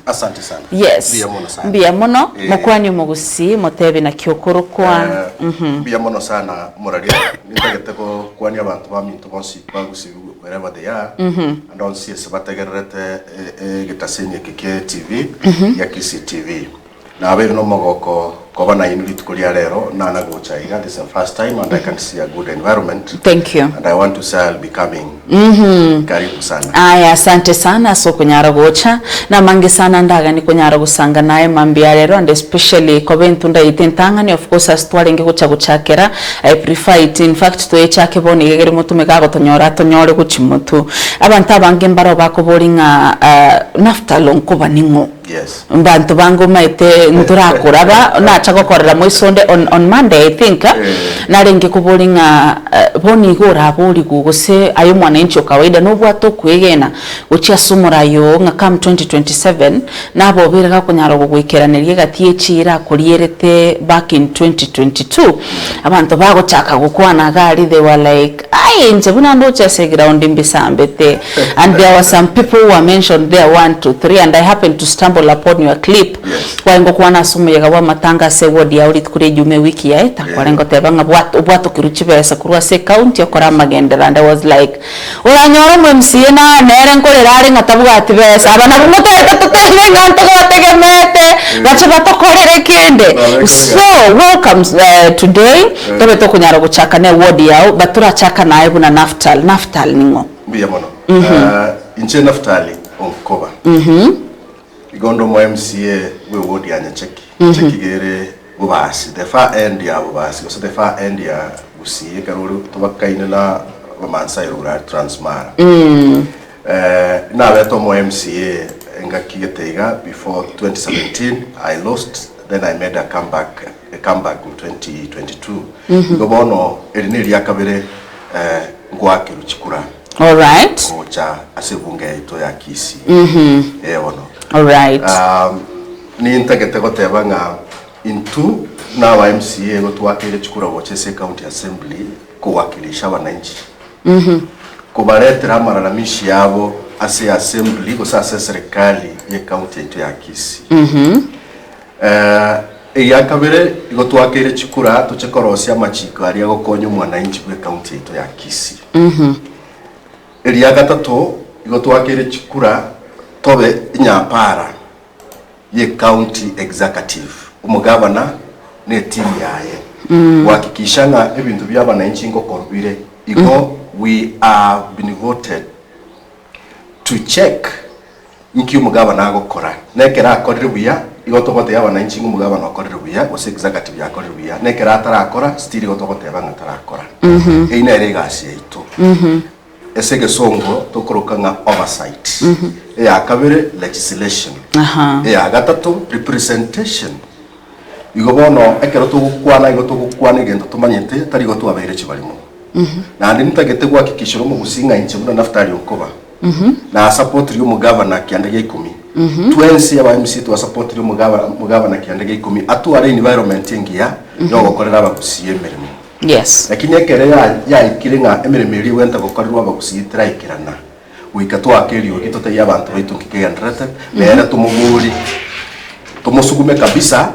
Asante sana. Yes. Mbia mono mukwanyu mugusi motebe na kyokoro kwa mbia mono sana muraria nitagete ko kwani abantu bamintu bonsi bagusi wherever they are and on CS bategerete gitasenye kike TV ya KCTV na abere no mogoko koba na invitu kulia lero na nagochaiga. This is the first time and I can see a good environment. Thank you. And I want to say I'll be coming. Karibu sana. Aya, asante sana so kunyara gocha na mange sana ndaga ni kunyara gusanga naye mambia lero and especially kobentu ndayitentanga ni of course astwarenge gucha guchakera. I prefer it in fact to echake boni gegere mutume gago tonyore guchimutu abantu abange mbaro bakoboringa naftalo nkuba ningo. Yes. Mbantu bangu maite nturakuraba na chagokorera moisonde on Monday I think narenge kuboringa boni gora boli gugose ayo mwananchi kawaida no bwato kwegena uchi asumura yo nga kam 2027 nabo biraga kunyaro gugwikeraniriye gatie chira kurierete back in 2022 abantu bago chaka gukwana gari they were like ai nje buna ndo chase ground mbisambete and there were some people who were mentioned there 1 2 3 and I happened to stumble upon your clip waingo kwana asumuye wa matanga se wodi ya uri kuri jume wiki ya eta kwarengo tebanga bwato kiruchi besa kurwa se county okora magendera and I was like uranyoro mu MCA na nere nkorera ari ngatabuga ati besa abana bumutete tutenge nganto bategemete bache batokorere kende so welcome today tobe to kunyara guchaka ne wodi yao batura chaka naye buna naftal ningo biya mono inche naftali onkoba igondo mo MCA we wodi ya cheki cheki gere bubasi the far end ya bubasi so the far end ya usiye karuru tubakaine na bamansa irura transmara na beto mo MCA ngakiyetega before 2017 I lost, then I made a comeback in 2022 gobono erineri yakabere ngwake ruchikura. All right. Ocha asebunge ito ya kisi ono. All right. Ni intagete goteba nga into na wa MCA gotwakire chikura wochese county assembly kuwakilisha wananchi kubaretera amararamishi yabo ase assembly gosasa serikali ye county ito ya kisi yakabere igotwakire chikura tuchekorosia machiko ari gokonyo mwananchi kwe county ito ya kisi gatatu igotwakire chikura tobe nyapara ye county executive umugabana ne team yaye wakikishanga ebintu by'abananchi ngo korubire iko we are been voted to check inki umugabana agokora nekera akorire buya igotogote y'abananchi ngo umugabana akorire buya ose executive yakorire buya nekera atarakora still igotogote y'abanga tarakora ine regasi yito esege songo tokoroka nga oversight ya kabere legislation ya gatatu representation igobono ekero tugukwana igendo tumanyete tari go tubabere kibarimo na ndi nitagete gwakikishiro mu gusinga inche buna naftari okoba na support yu mugabana kyandege 10 twensi ya MC to support yu mugabana kyandege 10 atuare environment ngiya yo gokorera abagusiye merimo. Yes. Lakini ekere ya ikirenga emeremeri wenta gokorerwa bagusiyitira ikirana wikatwa akerio gitote y'abantu baitunkikeyanrete nera tumuguri tumusugume kabisa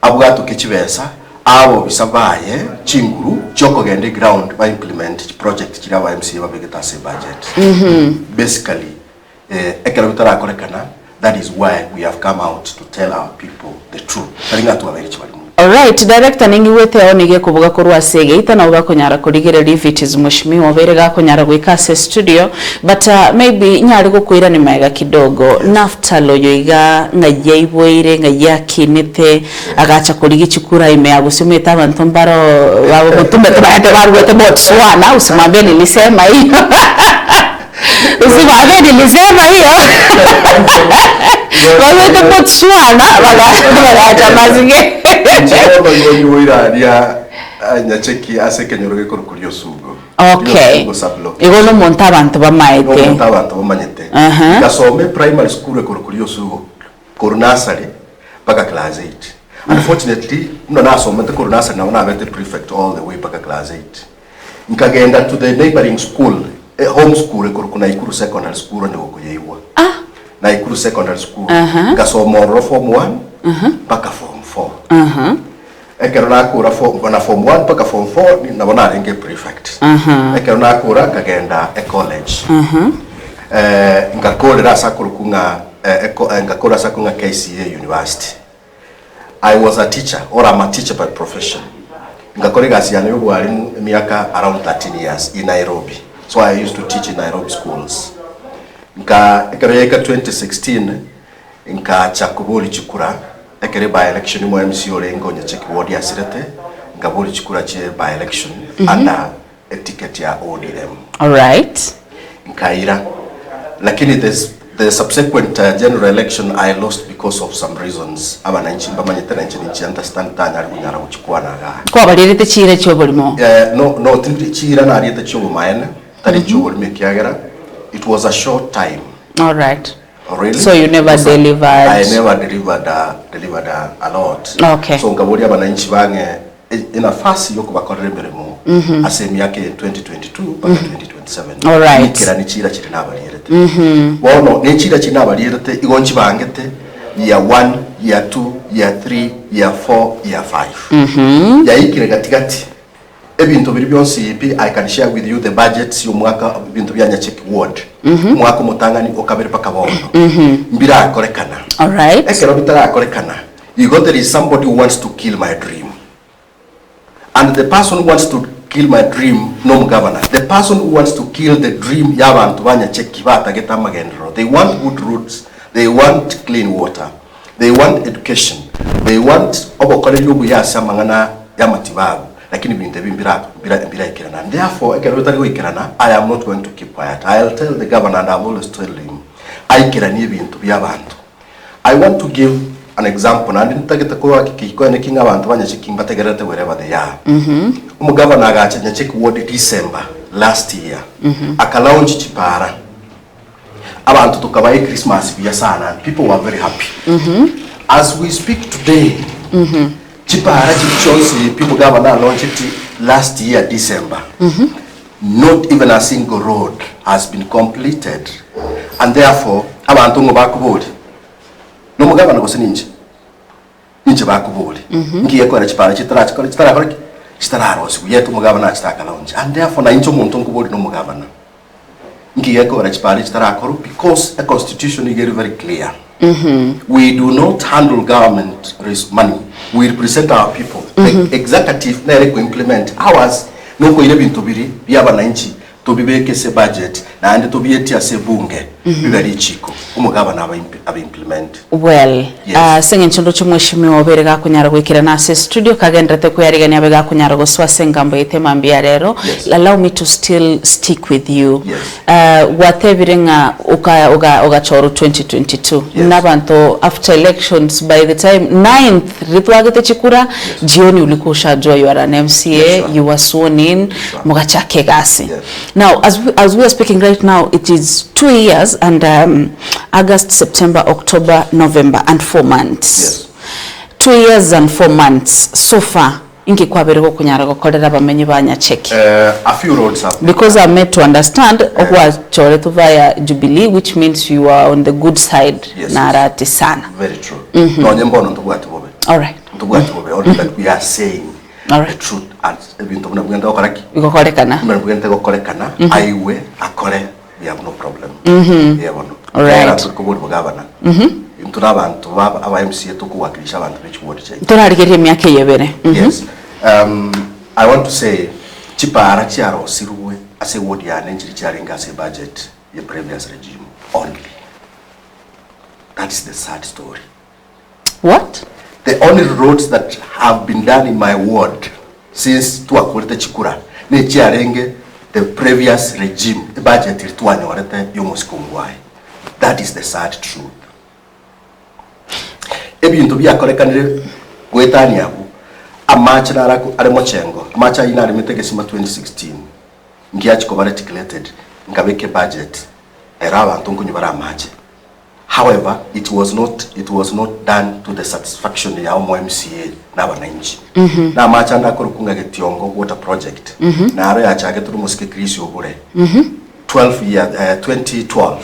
abwato kikibesa abo bisabaye chinguru choko gende ground by implement project kira ba MC babegeta budget basically ekere bitara korekana. That is why we have come out to tell our people the truth. Taringa tu abere chibali. All right, director ningi wete onige kuvuga kurwa sege itana uga kunyara kurigere rivitiz mushimiwa berega kunyara gwikase studio but maybe nyari gukwira ni maega kidogo naftalo yoiga ngajyaibwire ngajyakinete agacha kurigi chikura ime agusumeta abantu mbaro babo mutume tubahete barwete Botswana usimwambie nilisema hiyo usimwambie nilisema hiyo wawete Botswana wala mazinge Chama yo iraria nyacheki asekenyoroge korukurio sugo. Okay. Igono monta abantu bamaite. Monta abantu bamanyete. Gasome primary school korukurio sugo. Nursery baka class 8. Unfortunately, no nasoma te nursery na una bete prefect all the way baka class 8. Nkagenda to the neighboring school, home school korukuna ikuru secondary school ndo kuyewa. Naikuru Secondary School. Ngasoma form 1 mpaka form 4. Ekero nakura form 1 mpaka form 4 nabona arenge prefect. Ekero nakura kagenda college. Ngakorera sakurukunga ngakora sakunga KCA University. I was a teacher, or I'm a teacher by profession. Ngakore gasiyana y'ubwarimu emyaka around 13 years in Nairobi. So I used to teach in Nairobi schools. Ekero 2016 chakubuli chikura ekere by election mu MC orengo nyacheki ward ya sirete ngabuli chikura che by election under a ticket ya ODM. All right. Nkaira lakini the subsequent general election I lost because of some reasons. Abananchi bamanyetera nchi understand tanya kunyara kuchukwana ga. Kwa balirete chire cyo bulimo. No tindi chira na ariete cyo bumayene tari cyo bulimo kyagera. It was a short time. All right. Really? So you never delivered? I never delivered a lot. Okay. So ngaburi abananchi bange inafasi yo kubakorera mirimo asemi yake 2022 mpaka 2027. All right. Nikira ni chira chiri nabalirete. Bono ni chira chiri nabalirete igonchi bangete year 1, year 2, year 3, year 4, year 5. Ya ikire gatigati. Ebintu biri byonsi ipi I can share with you the budgets y'umwaka bintu byanya check ward. Mwaka mutangani okabere paka bondo. Mbira akorekana. All right. Ekero bitara akorekana. You got there is somebody who wants to kill my dream. And the person who wants to kill my dream no governor. The person who wants to kill the dream y'abantu banya check kibata geta magendro. They want good roads, they want clean water, they want education, they want obokore yubu yasa mangana ya matibabu. Lakini bintu bimbira ikirana. Therefore ekero bitari ikirana I am not going to keep quiet. I'll tell the governor and I've always told him aikirani bintu byabantu. I want to give an example and nitageta ko akikiko ne kinga abantu banyachiking bategerete wherever they are. Umugavana agacha nyachiki ward December last year. Akalaunch chipara. Abantu tukabaye Christmas bya sana. People were very happy. As we speak today, chipara chichonsi people governor launched it last year December. Not even a single road has been completed. And therefore abantu ngo bakubuli. No mugabana gusininje. Ninje bakubuli. Ngiye ko chipara chitara rosi yetu mugabana chitaka launch. And therefore na incho muntu ngubuli no mugabana. Ngiye ko chipara chitara because the constitution is very clear. We do not handle government money. We represent our people. The executive na implement ours no ko ile bintu biri byabananchi to bibeke se budget na ande to biyeti se bunge bibari chiko umugabana aba implement. Well, yes. Singe nchondo chumweshimiwa berega kunyara gwikira nase studio kagendrete kuyariganya abega kunyara goswa sengambo itemambia rero. Yes. Allow me to still stick with you. Yes. Whatever uga choro 2022. Yes. Nabanto after elections by the time 9th ritwagete chikura jioni ulikusha jua you are an MCA, yes, you were sworn in, mugachake gasi. Yes. Now as we are speaking right now, it is 2 years and August, September, October, November and 4 months. Yes. 2 years and 4 months so far. Ingi kwa berego kunyara gukorera bamenyi banya cheki. A few roads have because I'm made to understand okwa chore to via Jubilee, which means you are on the good side. Yes, narati sana. Very true. No nyembono ntubwati bobe. All right. Ntubwati bobe. Only that we are saying all right. The truth and ebintu muna bugenda okoraki. Ikokorekana. Muna bugenda okorekana. Aiwe akore we have no problem. Yeah, bono. All right. Kubuli mugabana. Intuna abantu aba MCA tukuwakilisha abantu bechiwodi cyo. Turarigerie myaka yebere. Yes. I want to say chipara chiaro siruwe ase wodi ya nenjiri chiaringa ase budget the previous regime only. That is the sad story. What? The only roads that have been done in my ward since tuakurete chikura ne chiarenge the previous regime the budget irtwanyorete yomoskungwai. That is the sad truth. Ebintu byakorekanire gwetani abu amacha narako ari mochengo amacha ina ari metegesima 2016 ngiachi ko articulated ngabeke budget era abantu nkunyubara amacha. However, it was not done to the satisfaction ya MCA na bananchi. Na amacha ndakoro kunga getiongo water project na aro ya chage turu musike krisi obure 2012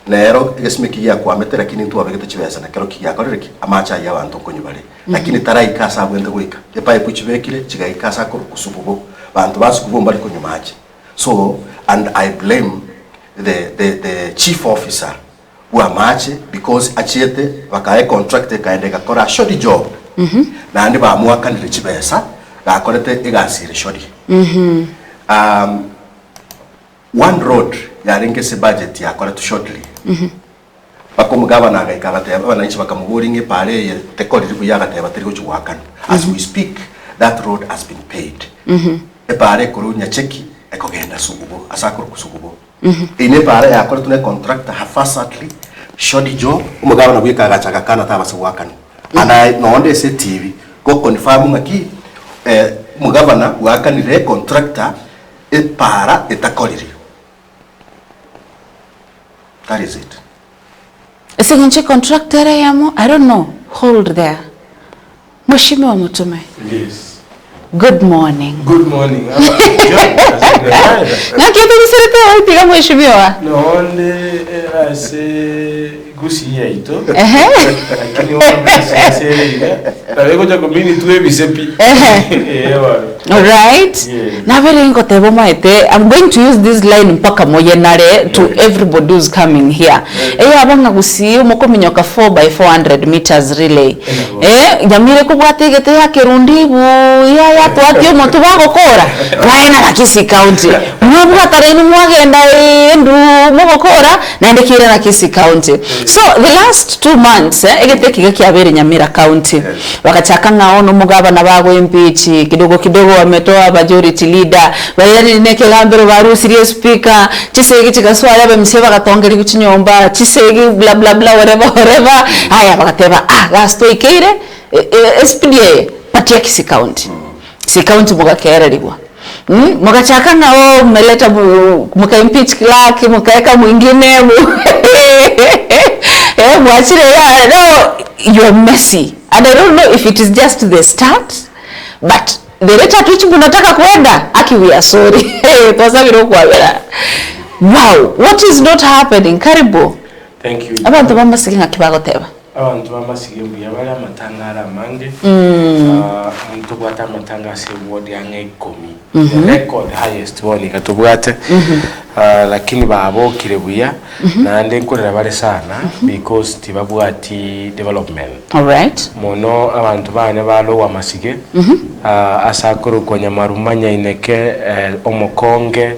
nero egesmiki ya kwa metera kini ntu abegete chibesa na kero kiya korereki amacha ya bantu konyubale lakini tara ikasa bwende gwika epa epuchibekire chiga ikasa ko kusububo bantu basukubo mbali konyumaje. So and I blame the chief officer wa mache because achiete bakae contract kaende gakora shoddy job na andi ba mwaka ndire chibesa gakorete igasire shoddy. One road yarengese budget yakora to shortly bakomugaba naga ikabate abananchi bakamugoringe pale tekori kuyaga teba tiri kuchwakana. As we speak that road has been paid. Pare kurunya cheki ekogenda sugubo asakuru kusugubo ine pare yakora tune contractor hafasatly shoddy job umugaba na bwika gachaka kana tabaswakana ana nonde se TV go confirm ngaki mugaba na wakanire contractor para etakoriri. That is it. Second contractor yamo, I don't know. Hold there. Mheshimiwa Mutume. Yes. Good morning. Good morning. Na kitu nisirete wapi kama mheshimiwa? No, onde ase gusiya ito. Lakini wabase tabego cha kombini tuwe bisepi. All right. Na vile ngo tebo maite, I'm going to use this line mpaka moyenare to everybody who's coming here. Abanga gusi umoko minyoka 4 by 400 meters relay. Jamire kubwate gete ya kirundibu ya twatio motu bagokora. Raina na Kisii County. Mwabwa tareni mwagenda endu mugokora na ndekire na Kisii County. So the last 2 months egete kigaki abere Nyamira County. Wakachaka ngaono mugaba na bago impeach kidogo kidogo wametoa majority leader bayani neke gambero baru serious speaker chisegi chigaswala bamseba gatongeri kuchinyomba chisegi bla bla bla whatever haya bakateba gasto ikeire SPDA patia Kisii County. Kisii County mugakererigwa mugachaka ngao meleta muka impeach Clark mukaeka mwingine mwachire ya no you're messy and I don't know if it is just the start but the rate at which munataka kuenda aki we are sorry twasabiro kwabera. Wow, what is not happening? Karibu. Thank you. Abantu bamasikinga kibago teba abantu bamasigembu yabala matangara mange muntu kwata matanga se ward yange 10 the record highest one katubwate lakini babo kirebuya na ande nkorera bare sana because tibabwati development. All right. Mono abantu bane balo wa masige asakuru konya marumanya ineke omokonge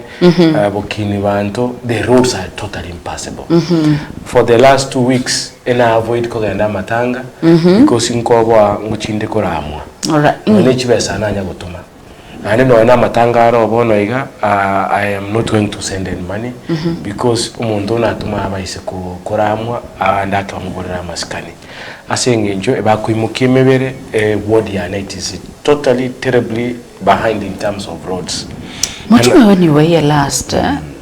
bokini bantu the roads are totally impassable. For the last 2 weeks ena avoid kogenda matanga because inkobwa nguchinde koramwa. All right. None chibesa nanya gutuma ane no na matanga aro bono iga I am not going to send any money because umuntu natuma abaise ko koramwa ndaka mugorera maskani asenge njo ebakuimuka emebere ward ya night is totally terribly behind in terms of roads. Mutume, when you were here last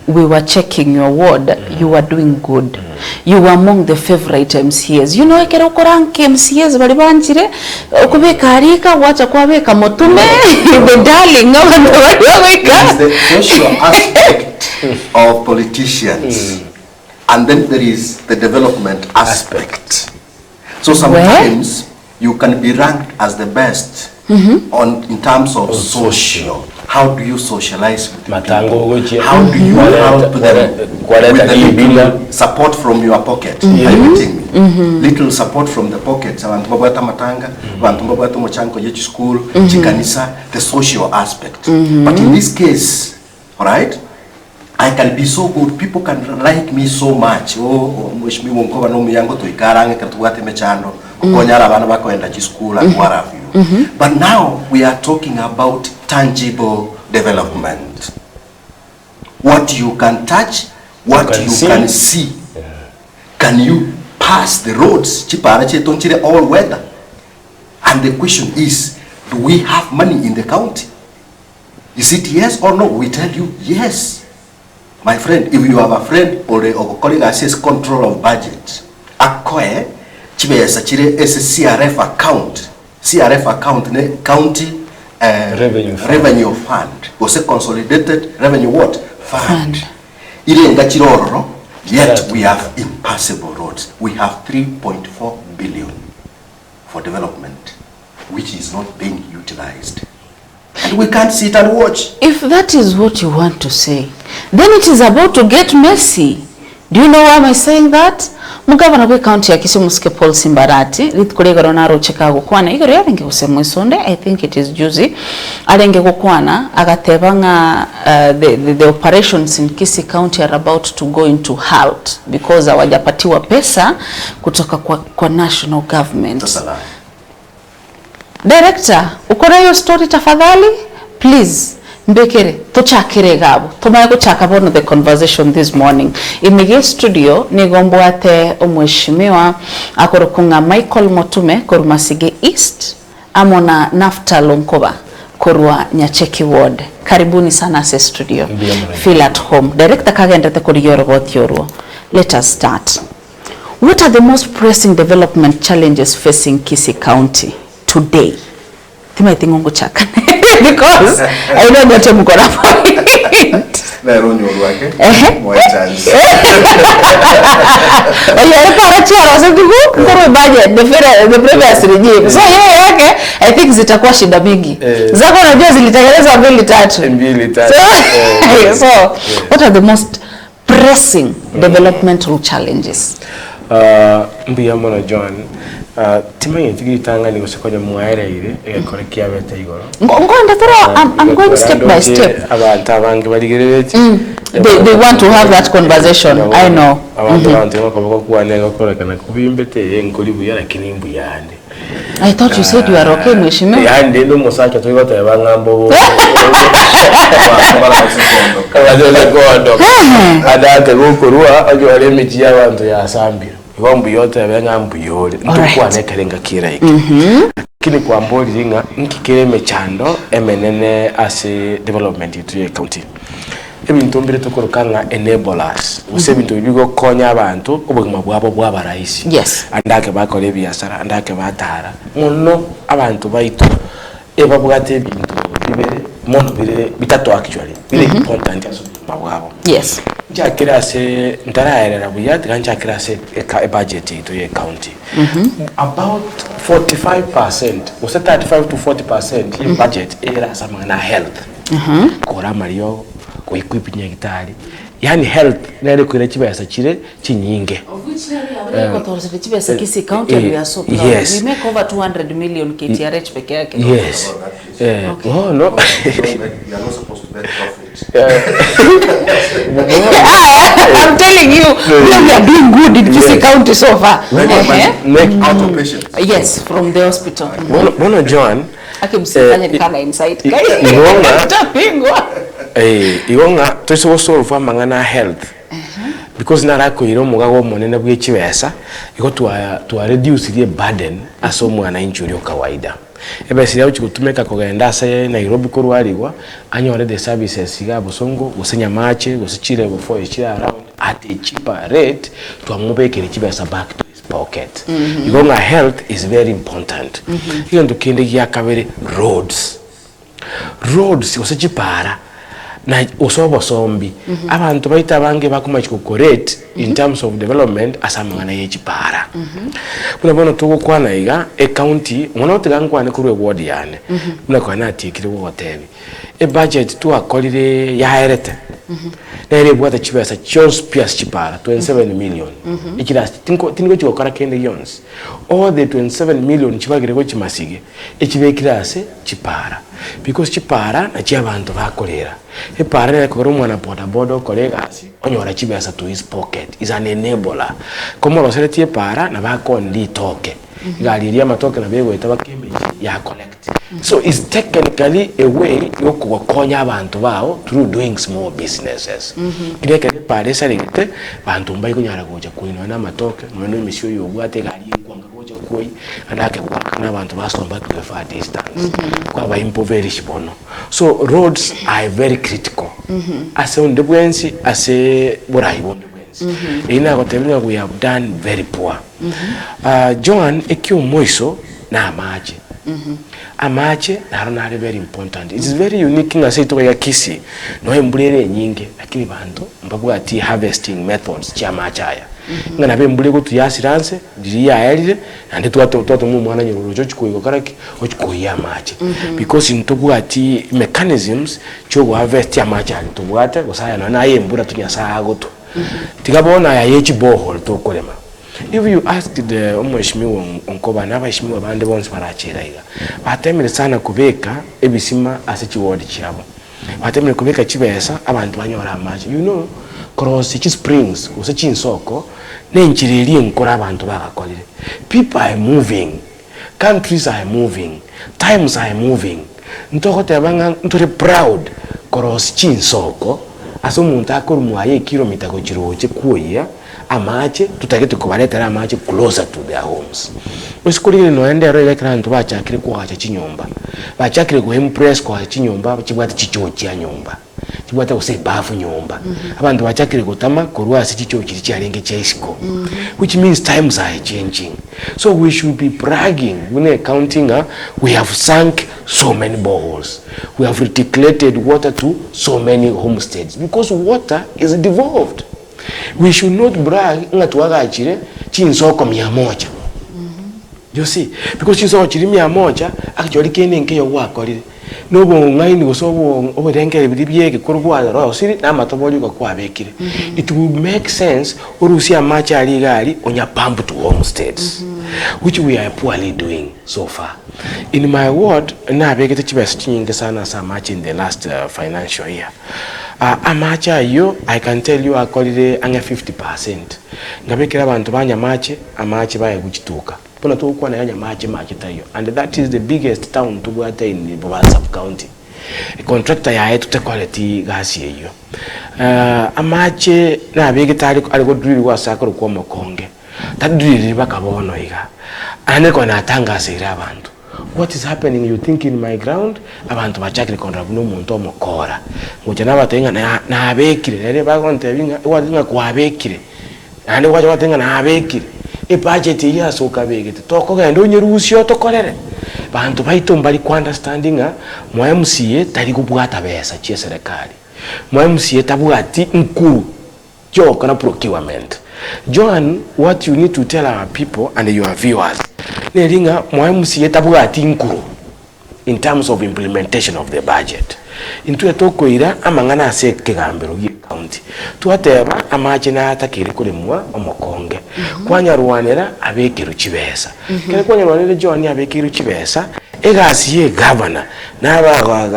we were checking your ward. You were doing good. You were among the favorite MCAs. You know, ekero koranke MCAs bali banjire okubeka arika wacha kwabeka Mutume the darling abantu bali babeka. The social aspect of politicians and then there is the development aspect. So sometimes you can be ranked as the best in terms of social. How do you socialize with people? How do you help them with the little support from your pocket? Are you getting me? Little support from the pockets. Abantu babata matanga, abantu babata mochanko yechi school, chikanisa, the social aspect. But in this case, all right, I can be so good. People can like me so much. Oh, mheshimiwa mkoa no miyango to ikarange katuwate mechando. Konyara bana bako enda chi school and what have you. But now we are talking about tangible development. What you can touch, what you can see. Can you pass the roads? All weather. And the question is, do we have money in the county? Is it yes or no? We tell you yes. My friend, if you have a friend or a colleague that says control of budget, acquire CRF account. CRF account, county revenue fund. Was a consolidated revenue what? Fund. Ile ngachiroro Yet we have impassable roads. We have 3.4 billion for development, which is not being utilized. And we can't sit and watch. If that is what you want to say, then it is about to get messy. Do you know why am I saying that? Mugavana we county ya Kisumu ske Paul Simbarati litkulega ronaro Chicago kwana igoro yarenge usemwe sonde. I think it is juicy alenge kukwana agatebanga the operations in Kisii County are about to go into halt because hawajapatiwa pesa kutoka kwa national government. Director, ukora hiyo story tafadhali? Please, mbekere, tuchakire gabo. Tumaye kuchaka bono the conversation this morning. Imige studio, nigomboate umweshimiwa, akorokunga Michael Motume, Korumasige East, amona Nafta Lonkoba, Korua Nyacheki Ward. Karibuni sana se studio. Feel at home. Director kagendete kuri yorobot yoruo. Let us start. What are the most pressing development challenges facing Kisii County today? Timayitingongo chaka. Because I know that I'm going to point. Na ronyo wake. More chance. The previous regime. So yake I think zitakuwa shida mingi. Zako najua zilitengenezwa mbili tatu. So what are the most pressing developmental challenges? Mbiyamona John, timanyi tigitanga ni gusekonya mwaere ire egakorekia beta igoro. I'm going step by step. Abantu abange baligerereti. They want to have that conversation. I know. Abantu bakoboko kuanega korekana kubimbete enkolibu yara kinimbu yande. I thought you said you are okay, mweshimiwa. Yande ndo musaka tuyibata yabangambo. Adate gukurua ajo ari miti y'abantu yasambira. Ibombu yote yabengambu yole. Ntukwa nekerenga kira iki. Kini kwa mboli ringa nkikireme chando emenene ase development itu ye county. Ebintu mbere tukorukanga enablers. Use bintu bigo konya abantu ubugima bwabo bw'abaraisi. Yes. Andake bakore byasara, andake batara. Muno abantu baitu eba bwate bintu bibere mono bire bitatu actually. Bire important aso bwabo. Yes. Njakira se ndaraerera buyati kanjakira se a budget itu ye county. About 45%, use 35 to 40% in budget era samana health. Kora mario ko equip nyagitari. Yani health nere kwira kibasa kire kinyinge. Kisii County we are so proud. Yes. We make over 200 million KTRH peke yake. Yes. Okay. Oh no. You are not supposed to bet profit. I'm telling you, we are doing good in Kisii County so far. Make out of patients. Yes, from the hospital. Bono John. Akimsifanya nikana insight. Igonga toso solve amangana health. Because narako iro mugago monene bw'ekibesa iko to reduce the burden aso mwana injuri kawaida. Ebesiri aho kigutumeka kugenda se Nairobi kurwarirwa anyore the services siga busongo gusenya mache gusichire before ikira around at a cheaper rate to amubekere kibesa back to his pocket. Igonga health is very important. Iyo ndukinde ya kabere roads usachipara na osobo sombi abantu baita bange bakuma chikokorate in terms of development asamangana yechipara kuna bono tuko kwana iga e county mwana otegangwane kurwe ward yane kuna kwana atikire wotebi e budget tu akolire ya erete nere bwata chibesa chons pias chipara 27 million ikira tinko chikokara kende yons all the 27 million chibagire ko chimasige echibekira ase chipara because chipara na chiabantu bakolera e para ko mwana boda colleagues onyora chibesa to his pocket is an enabler como lo sereti para na ba kon li toke galiria matoke na bego itaba kembe ya collect so it's technically a way yokukonya abantu bao through doing small businesses kireke para serete bantu mbai kunyara goja kuino na matoke mweno misio yo bwate gali kwanga goja koi andake kwa na bantu basomba to far distance kwa ba impoverish bono so roads are very critical as on the bwensi as a burai bono ina gotemnya we have done very poor John ekyo moiso na maji amache naro very important. It is very unique nga say to ya kisi no embulere nyinge lakini bantu mbabu ati harvesting methods cha machaya ngana be mbule ko tuyasiranse diri ya yalire ande twato mu mwana nyoro cyo chikuyo karaki ochikoya amache because into ati mechanisms cyo harvest ya macha to bwata gosaya na yembura tunyasa goto tigabona ya yechi bohol to kolema. If you ask the omweshimiwa onkoba n'abashimiwa bande bonse barachera iga batemere sana kubeka ebisima asechi word cyabo batemere kubeka kibesa abantu banyora amaje cross iki springs usechi insoko nenchiriri enkora abantu bagakolire. People are moving, countries are moving, times are moving. Ntoko tebanga ntore proud cross chinsoko aso umuntu akora muaye kilomita go chiroche kuya amache tutagete kubaletera amache closer to their homes. Usikurire no ende ro elekra ntu bachakire kwa cha chinyomba bachakire go impress kwa chinyomba chibwate chichochi ya nyomba chibwate ose bafu nyomba abantu bachakire gutama kurwasi chichochi cyarenge chesiko which means times are changing. So we should be bragging when counting we have sunk so many boreholes, we have reticulated water to so many homesteads because water is devolved. We should not brag nga tuwagachire chinsoko 100. You see, because chinsoko chiri 100 actually kene nke yo wakolire nobo ngaini gosobo oberengere bibyeke kurwala ro siri na matoboli ko kwabekire. It would make sense orusi amacha ali gali onya pump to homesteads which we are poorly doing so far. In my ward na begete chibesa chinyinge sana sa much in the last financial year. Amacha yo I can tell you akolire anga 50%. Ngabekira abantu banya amache baye guchituka. Pona to kwa na yanya mache tayo. And that is the biggest town to go at in Boba sub county. A contractor ya to quality gas yo. Amache na begitari aligo drill wa sakoro kwa mokonge. That drill bakabono iga. Ane ko na tanga sira abantu. What is happening? You think in my ground abantu bachakire kontra buno muntu omukora ngoje nabatenga na abekire rere bakonte binga wazinga kwabekire ande waje watenga na abekire e budget ya soka begete toko gendo nyerusyo tokorere bantu baito bali ku understanding mu MCA tari kubwata besa che serikali mu MCA tabwati nkuru jo kana procurement. John, what you need to tell our people and your viewers Neringa MCA tabwati nkuru in terms of implementation of the budget. Into etoko ira amangana ase kegambero ye county. Tuateba amache na atakire kule mwa omokonge. Kwanya ruwanera abekiru chibesa. Kale kwanya ruwanera John abekiru chibesa egasi ye governor na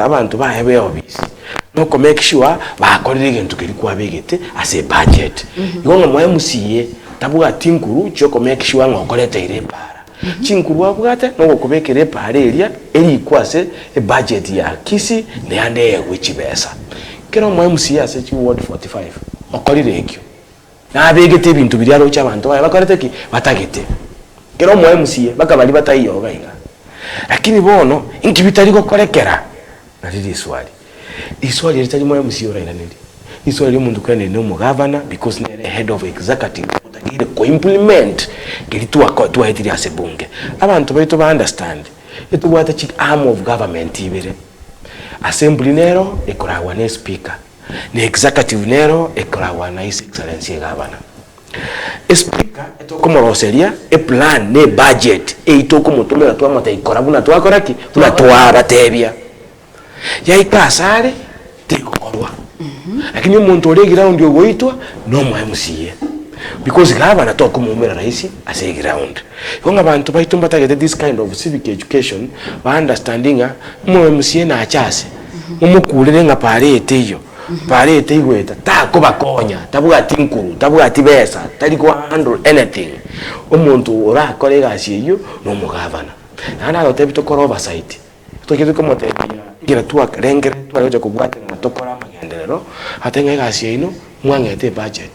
abantu bahebe obisi. No ko make sure bakorire gentu kiri kwa begete as a budget. Yonga mwa MCA tabwati nkuru choko make sure ngokoleta ire para. Chinkuru abwate no kubekere pareria eri kwase e budget ya kisi ne ande yegwechibesa kero mwe MCA ase chi ward 45 okolire ekyo na abegete bintu biriaro cy'abantu bakorete ki batagete kero mwe MCA bakabali batayiyo gaiga lakini bono inki bitari gokorekera na riri iswali ritari mwe MCA uraira nindi iswali mundu kwene no mu governor because ne head of executive utagire ko implement kiritua ko tuwaitiri ase bunge abantu baito ba understand etu bwata chick arm of government ibere assembly nero ekorawa ne speaker ne executive nero ekorawa na his excellency governor speaker etoko moroseria e plan ne budget eitoko mutumira twa mata ikorabuna twakoraki tunatwa batebya yaikasare tikokorwa lakini umuntu ole ground yo goitwa no mu MCA because governor to kumumera raisi ase ground konga abantu baitumba target this kind of civic education ba understanding mu MCA na achase umukulire nga parete yo parete igweta tako bakonya tabwati nkuru tabwati besa tali ko handle anything umuntu ora kolega asiyo no mu governor nana otebito ko oversight to kitu ko mote gira tuwa rengere tuwa kubwate na tokora magendelero hatenga gasi ino mwangete budget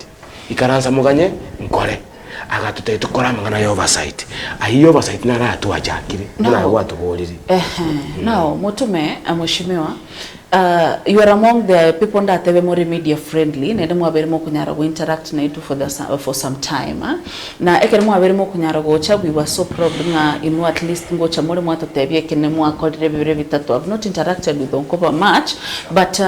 ikaranza muganye nkore agatute tukora mangana ya oversight ahiyo oversight na ratu ajakire na watu boliri now mutume amweshimiwa you are among the people that are more media friendly na ndemo abere mo kunyara go interact na itu for some time na ekere mo abere mo kunyara go cha we were so proud nga inu at least ngo cha more mo atatebye kene mo akorire bibere bitatu. I've not interacted with Onkoba much, but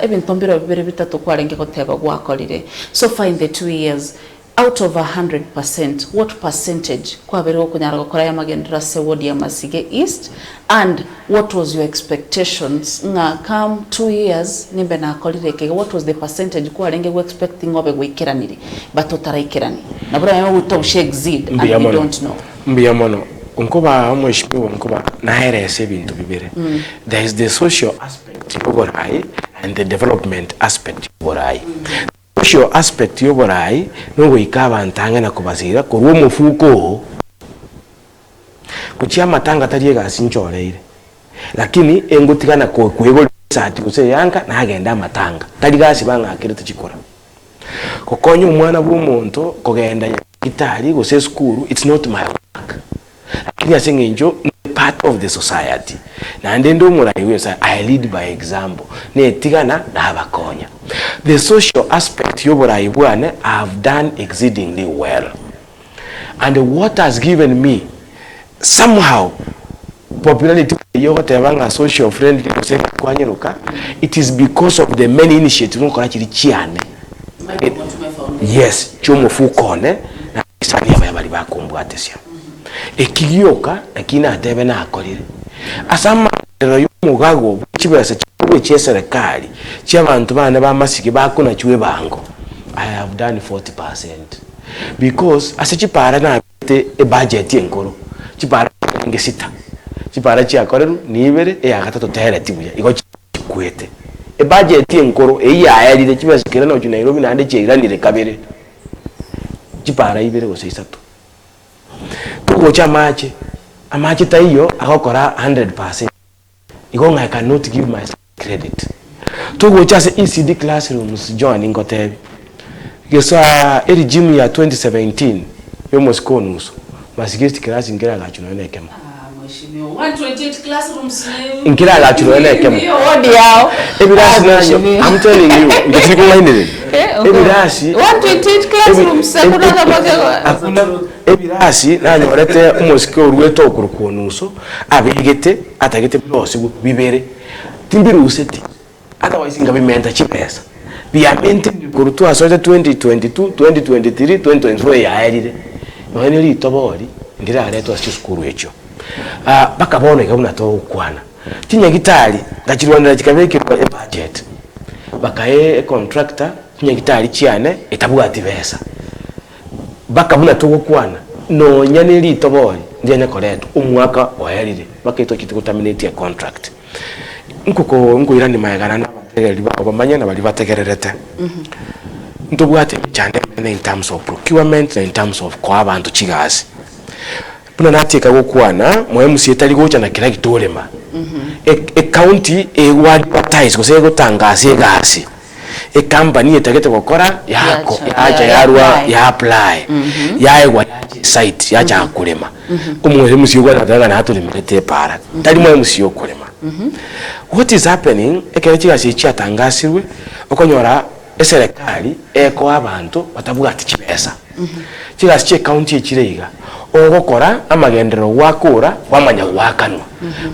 even tombira bibere bitatu kwarenge koteba gwa akorire so far in the 2 years. Out of 100%, what percentage kwa bere okunyara gukora ya magendera se ward ya Masige East, and what was your expectations nga come 2 years nimbe na akolire ke what was the percentage kwa renge we expecting obe gwikiranire but utaraikirani na bura yawo utoshe exceed and we don't know mbiyamono Onkoba mheshimiwa Onkoba na herese bintu bibere. There is the social aspect oborai and the development aspect oborai. Social aspect yoborai no ikaba ntanga na kubazira ko ruo mufuko kuchia matanga tariye gasinchoreire lakini engutikana ko kwego sati kuse yanka na agenda matanga tari gasi banga akirete chikora kokonyo umwana bw'umuntu kogenda gitari guse school. It's not my work lakini asengenjo part of the society na ndendo murai wesa I lead by example ne tigana na abakonya. The social aspect yoborai bwane I've done exceedingly well, and what has given me somehow popularity yogotebanga social friendly kwanyeruka, it is because of the many initiatives nkora kiri chiane. Yes, chomo fukone na isani abali bakumbwatesya ekigyoka akina atebe na akolire asama y'umugago kibasa kye serikali cy'abantu bana ba Masigi bakuna chiwe bango. I have done 40% because asechipara na te e budget enkoro chipara ngesita chipara chiakoreru nibere e agatatu tere tibuya iko chikwete e budget enkoro e ya yalire kibasa kera no Nairobi na ande chiranire kabere chipara ibere go 6 tuko chamache amache taiyo akokora 100%. Iko I cannot give myself credit. Tuko chase ECD classrooms join ngotebi gesa eri gym ya 2017 yo Moscow Masigi class ingera gachuno nekema mheshimiwa 128 classrooms ingera gachuno nekema wodi yao ebirasi nanyo. I'm telling you ngitiko wainere ebirasi 128 classrooms sekuna bagego akuna ebirasi nanyo rete Moscow rueto okurukonuso abigete atagete byose bibere timbiruseti otherwise ngabe menta chipesa biamente kurutu asoje 2022 2023 2024 yaerire none litobori ndira leto asukuru echo bakabona ikabuna to kwana tinya gitari ngachirwanira kikabeke kwa budget bakaye contractor tinya gitari chiane etabuga atibesa bakabuna to kwana no nyane litobori ndianya koreto umwaka waerire bakaito kitikuterminate ya contract nkuko irani mayagana na bamanya na bali bategererete ntobwate cyane in terms of procurement and in terms of kwa abantu kigasi buna nateka gukwana mu MCA tali gocha na kira gitorema e county e advertise ko sego tangase gasi e company etagete gukora yako yacha yarwa ya apply yaegwa site yacha kulema kumwe MCA gwa nataka na hatu limirete para tali mu MCA kulema. What is happening ekera cyatangasirwe okonyora eserikali eko abantu batavuga ati kibesa kigasi cye county ekireiga ogokora amagendero wakura wamanya wakanwa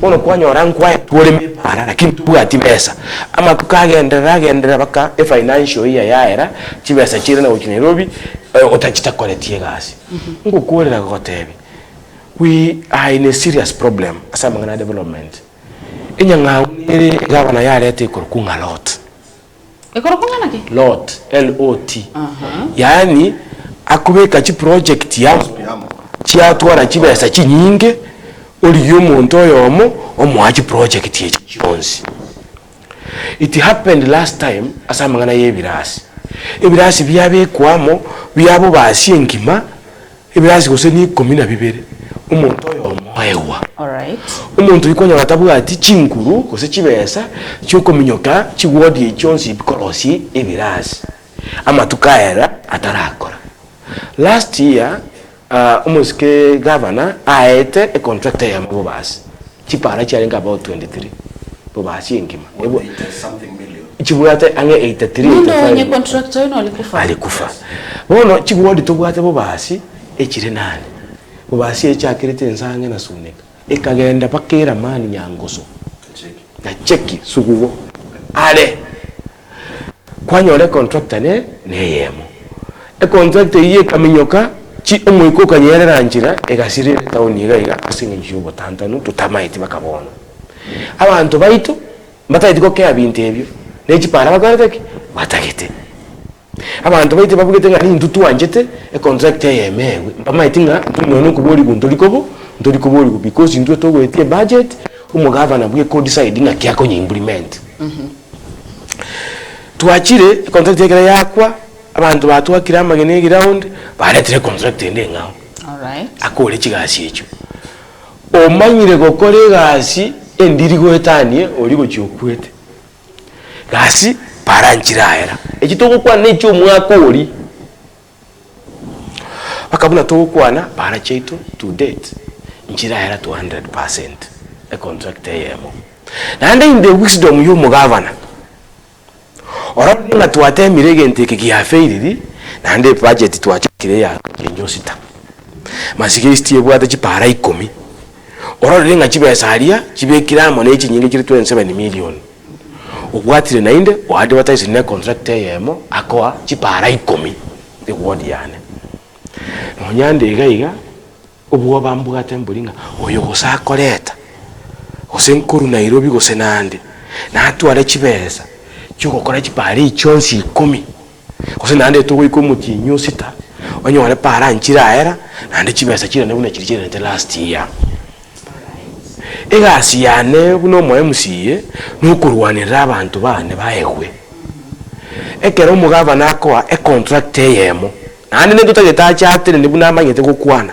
ono kwanyora nkwa tureme para lakini tuvuga ati besa ama tukagendera baka financial year yaera kibesa kire na Nairobi otachita koletie gasi ngukorera gotebe. We are in a serious problem asamangana development inyanga ere gavana yarete kurukunga lot ekorokunga naki lot LOT yani akubeka chi project ya cyatwara kibesa kinyinge uri y'umuntu oyomo omwachi project ye cyonsi. It happened last time asamangana ebirasi byabekwamo byabo basienkima ebirasi gose ni 12 umuntu oyomo. Alright. Umuntu ikonya batabuga ati chinkuru kose kibesa cyuko minyoka chiwodi ekyonsi bikorosi ebirasi amatukaera atarakora. Last year umuske governor aete a contractor ya mabobasi chipara charenga about 23 bo basi ngima something million chibwate ange 83 ndio nye contractor ino alikufa bono chibwadi tobwate bo basi echire nane bo basi echakirite nsange na sunika ekagenda pakera mani nyangoso na cheki sugugo ale kwanyole contractor ne yemo contractor iye kaminyoka chi umwiko kanyerera njira egasire tauni iga asinge njubo tantanu tutamaiti bakabona abantu baitu bataiti ko kya bintu ebyo nechipara bakareke batagete abantu baitu babugete ngani ntutu wanjete contractor yemewe mpamaiti nga ntunono kubori ndoli kubori because into to wetie budget umugava na bwe code decide nga kyako nyi implement tuachire contract yekera yakwa abantu batwakira amagene ground baretire contract ende ngao alright akole kigasi ekyo omanyire gokore gasi endiri gwetanie oli gochyokwete gasi paranchiraera ekitoko nekyo mwaka oli akabuna tokwana para cheito to date nchiraera 200% a contract yemo nande in the wisdom yo mugavana oranga tuatemire genteke kiafeiriri nande budget tuachikire ya njosita masikiristi yebwata chipara 10 oranga chibesaria chibekiramo nechi nyingi kiri 27 million obwatire nainde o advertise ne contract yemo akoa chipara 10 the word yane nonyande igaiga obwo bambuga tembulinga oyo gosakoreta osenkuru Nairobi gosenande na atwale chibeza chukokora chipari chonsi 10 gosenande to goikomuti nyosita onyore para nchiraera nande chibeza chira nebuna chirichere the last year egasi yane buno mo MCA nukurwanira abantu bane baehwe ekero mugava nakoa e contract yemo nande netutageta chatire nebuna amanyete gukwana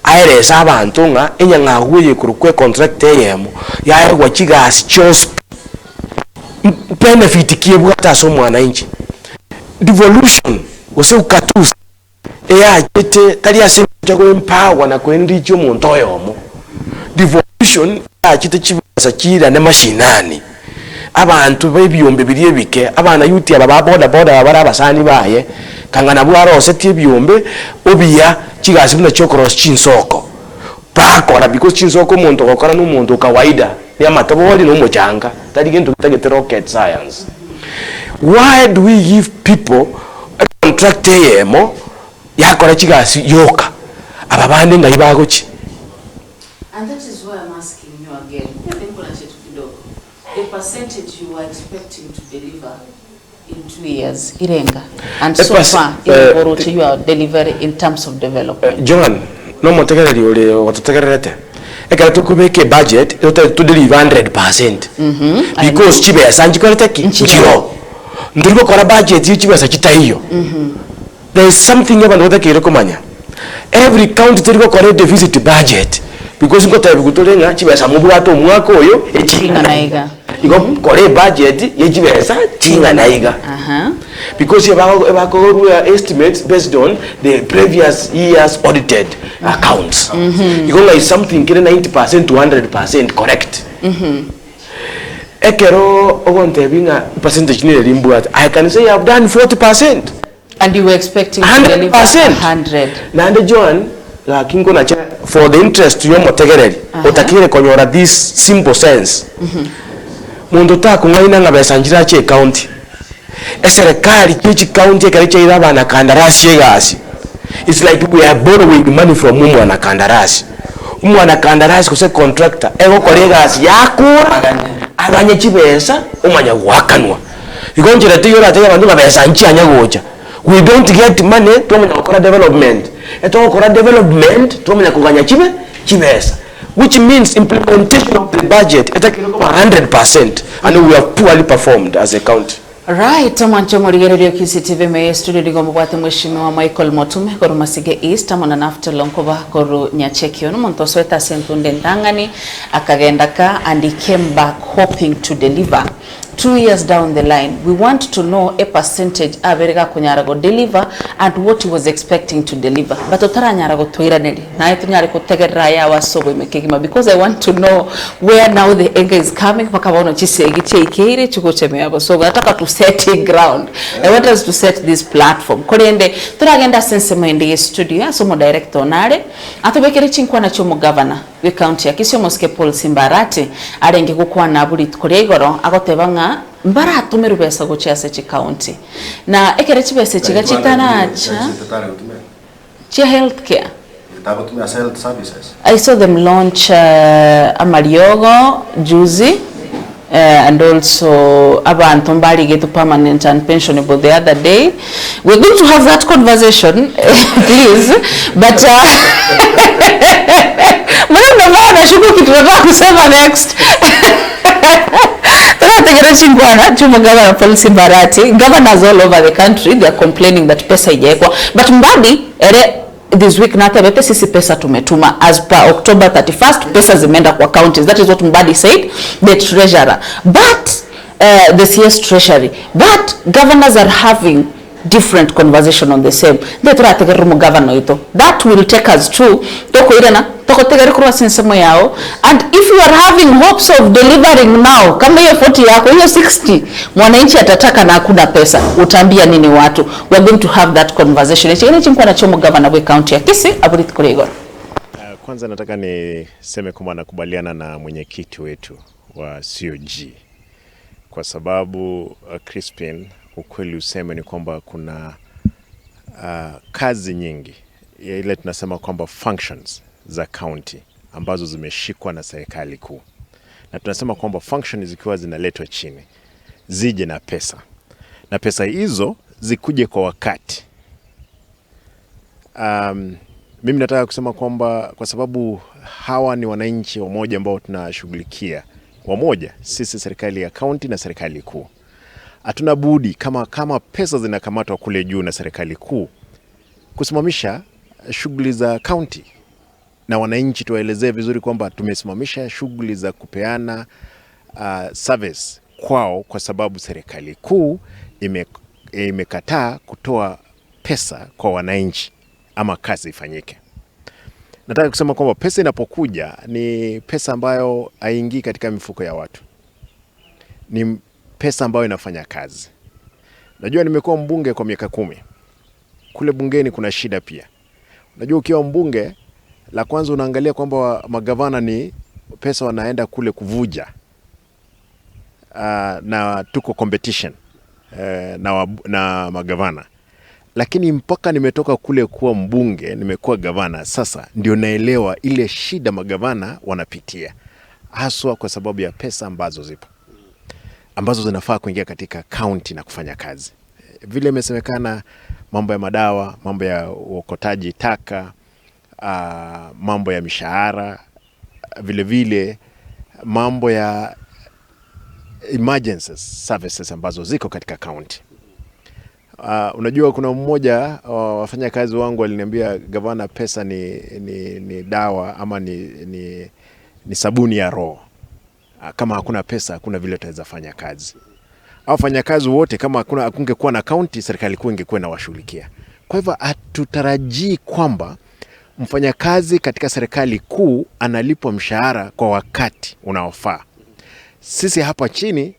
aeresa abantu nga enyangahuye kurukwe contract yemo yaegwa chigasi chos benefit kiebwata so mwana inchi devolution ose ukatusa eyachete tali asinja ko empower na kwendi cyo muntu oyomo devolution achite chibasa chira ne mashinani abantu bebyombe biriye bike abana yuti aba boda babara basani baye kangana bwaro osetie byombe obiya chigasi buna cyo cross chinsoko bakora because chinsoko muntu gokora n'umuntu kawaida ya mataboli no mujanga tali gento tagete rocket science. Why do we give people a contract yemo yakora chigasi yoka ababande ngayibago chi? And that is why I'm asking you again. The percentage you are expecting to deliver in 2 years, Irenga, and so far, you are delivering in terms of development. John, no more technically, what to take ekara tukubeke budget to deliver 100%. Because chibe sanjiko take nchiro. Ndiko kora budget chibe sachita hiyo. There is something about what kire komanya. Every county tiko kora deficit budget. Because ngo tabi kutolenga chibe samubwato mwako oyo echinga naiga. Iko kore budget yechibesa chinga naiga. Because you estimates based on the previous year's audited accounts. You go like something 90% to 100% correct. Ekero ogontebinga percentage ni limbuat. I can say I've done 40%. And you were expecting 100%. To deliver 100. Nande John la kingo na for the interest yo motegereri. Otakire konyora this simple sense. Mundo ta kungaina ngabesanjira che county. Eserekali kichi county ekalicha iraba na kandarasi yegasi. It's like we are borrowing money from mwana kandarasi. Mwana kandarasi kuse contractor ego kolegasi yakura aganye chibesa umanya wakanwa. Igonjera tiyo rate abantu ngabesa nchi anyagocha. We don't get money to manya ukora development. Eto ukora development to manya kuganya chibesa. Which means implementation of the budget etakiroko 100% and we have poorly performed as a county. Right, mwancho murigererio KCTV me studio digombo bwate mweshimiwa Michael Motume koru Masige East amona nafto lonkoba koru Nyachekio no muntu sweta sentunde ndangani akagenda ka and he came back hoping to deliver 2 years down the line, we want to know a percentage aberega kunyarago deliver and what he was expecting to deliver. But otara nyarago toiraneri na etunyari kutegerera ya wasobo imekegima, because I want to know where now the anger is coming. Pakabono chisegi cheikeire chukocheme abo. So nataka to set a ground. I want us to set this platform. Korende turagenda sense mwende studio so mo director nare atubekere chinkwa na chomo governor we county ya Kisio Moske Paul Simbarati arenge gukwa na buri tukore igoro agotebanga mbara atumeru besa gochase chi county na ekere chibese chigachitana cha healthcare. Health services. I saw them launch Amariogo juzi and also abantu mbali getu permanent and pensionable the other day. We're going to have that conversation please, but mbona shuku kitu nataka kusema next. Governor Policy Barati, governors all over the country, they are complaining that pesa ijekwa, but mbadi this week nata sisi pesa tumetuma as per October 31st, pesa zimeenda kwa counties. That is what Mbadi said, the treasurer, but the CS treasury, but governors are having different conversation on the same. That will take us to and if you are having hopes of delivering now, kama hiyo 40 yako hiyo 60 mwananchi atataka na hakuna pesa, utambia nini watu? We're going to have that conversation. Chini chinkwa na chomo governor we county ya Kisii Aburit Kurego. Kwanza nataka niseme kwamba nakubaliana na mwenyekiti wetu wa COG kwa sababu Crispin, ukweli useme ni kwamba kuna kazi nyingi ile tunasema kwamba functions za county ambazo zimeshikwa na serikali kuu, na tunasema kwamba functions zikiwa zinaletwa chini zije na pesa, na pesa hizo zikuje kwa wakati. Mimi nataka kusema kwamba kwa sababu hawa ni wananchi wamoja ambao tunashughulikia wamoja, sisi serikali ya county na serikali kuu, hatuna budi kama pesa zinakamatwa kule juu na serikali kuu kusimamisha shughuli za county, na wananchi tuwaelezee vizuri kwamba tumesimamisha shughuli za kupeana service kwao kwa sababu serikali kuu imekataa kutoa pesa kwa wananchi ama kazi ifanyike. Nataka kusema kwamba pesa inapokuja ni pesa ambayo haingii katika mifuko ya watu, ni pesa ambayo inafanya kazi. Najua nimekuwa mbunge kwa miaka 10. Kule bungeni kuna shida pia. Najua ukiwa mbunge, la kwanza unaangalia kwamba magavana ni pesa wanaenda kule kuvuja, na tuko competition na magavana. Lakini mpaka nimetoka kule kuwa mbunge, nimekuwa gavana, sasa ndio naelewa ile shida magavana wanapitia, haswa kwa sababu ya pesa ambazo zipo, ambazo zinafaa kuingia katika county na kufanya kazi. Vile imesemekana, mambo ya madawa, mambo ya uokotaji taka, mambo ya mishahara, vile mambo ya emergency services ambazo ziko katika county. Unajua kuna mmoja wafanya kazi wangu aliniambia, gavana, pesa ni dawa ama ni sabuni ya roho. Kama hakuna pesa hakuna vile tutaweza fanya kazi. Wafanya kazi wote kama hakuna kungekuwa na county, serikali kuu ingekuwa inawashughulikia. Kwa hivyo hatutarajii kwamba mfanyakazi katika serikali kuu analipwa mshahara kwa wakati unaofaa. Sisi hapa chini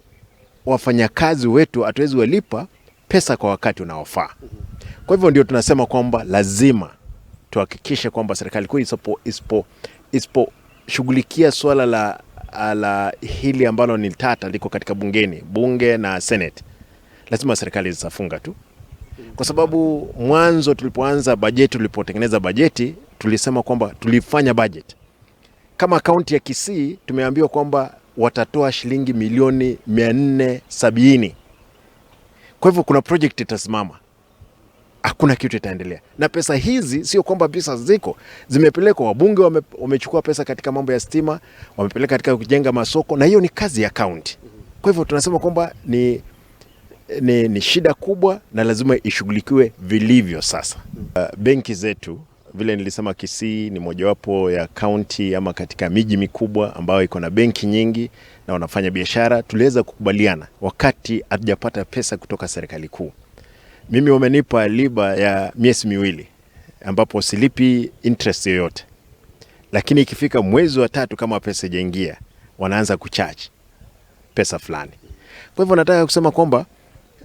wafanyakazi wetu hatuwezi walipa pesa kwa wakati unaofaa. Kwa hivyo ndio tunasema kwamba lazima tuhakikishe kwamba serikali kuu isipo shughulikia swala la hili ambalo ni tata liko katika bunge na senate, lazima serikali zitafunga tu. Kwa sababu mwanzo tulipotengeneza bajeti tulisema kwamba tulifanya budget. Kama kaunti ya Kisii tumeambiwa kwamba watatoa shilingi milioni 470. Kwa hivyo kuna project itasimama, hakuna kitu itaendelea. Na pesa hizi sio kwamba pesa zimepelekwa, wabunge wamechukua pesa katika mambo ya stima, wamepeleka katika kujenga masoko, na hiyo ni kazi ya county. Kwa hivyo tunasema kwamba ni shida kubwa na lazima ishughulikiwe vilivyo sasa. Benki zetu vile nilisema Kisii ni mojawapo ya county ama katika miji mikubwa ambayo iko na benki nyingi na wanafanya biashara. Tuliweza kukubaliana wakati hatujapata pesa kutoka serikali kuu. Mimi wamenipa liba ya miezi 2 ambapo silipi interest yoyote. Lakini ikifika mwezi wa 3 kama pesa haijaingia, wanaanza kucharge pesa fulani. Kwa hivyo nataka kusema kwamba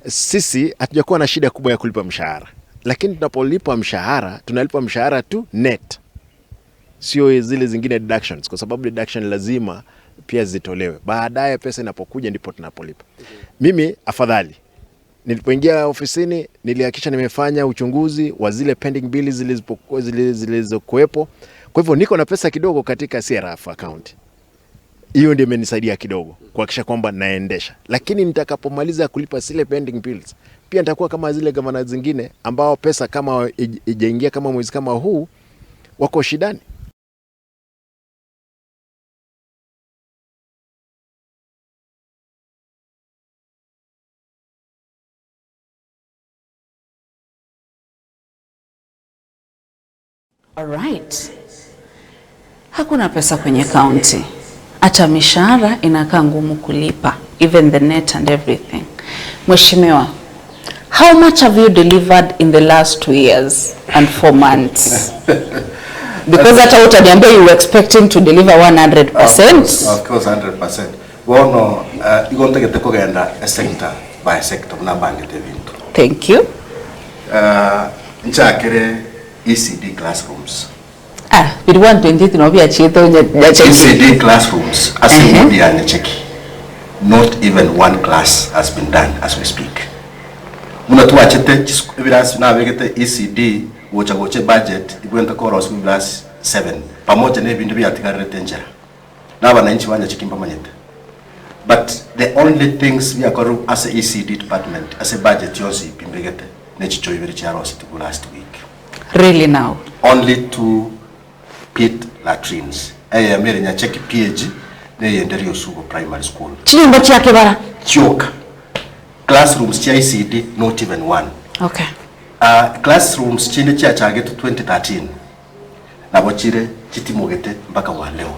sisi hatujakuwa na shida kubwa ya kulipa mshahara. Lakini tunapolipa mshahara, tunalipa mshahara tu net. Sio zile zingine deductions, kwa sababu deduction lazima pia zitolewe. Baadaye pesa inapokuja ndipo tunapolipa. Mimi afadhali nilipoingia ofisini nilihakikisha nimefanya uchunguzi wa zile pending bills zilizokuwepo. Kwa hivyo niko na pesa kidogo katika CRF account. Hiyo ndio imenisaidia kidogo kuhakikisha kwamba naendesha. Lakini nitakapomaliza kulipa zile pending bills, pia nitakuwa kama zile gavana zingine ambao pesa kama ijaingia kama mwezi kama huu wako shidani. Alright. Hakuna pesa kwenye county. Hata mishahara inakaa ngumu kulipa, even the net and everything. Mheshimiwa, how much have you delivered in the last 2 years and 4 months? Because hata utaniambia you were expecting to deliver 100%. Of course 100%. Wono igontegete kugenda sector by sector na bangete bintu. Thank you. Nchakere ECD classrooms. Bid 120 no bia chito nya ECD classrooms asingodi anya cheki. Not even one class has been done as we speak. Muna tuachete evidence na wegete ECD woche budget ibwenta koros plus 7 pamoja na bintu bya tikarete njera. Na wananchi wanya chikimba manyete. But the only things we are going as a ECD department as a budget yosi pimbegete nechicho ibiri charo situ last week. Really now? Only 2 pit latrines. Mere nya cheki PG ne yenderio sugo primary school. Chimbo chake bara. Choka. Classrooms cha ECD not even one. Okay. Classrooms chine cha chagetu 2013. Na bochire chitimogete mpaka wa leo.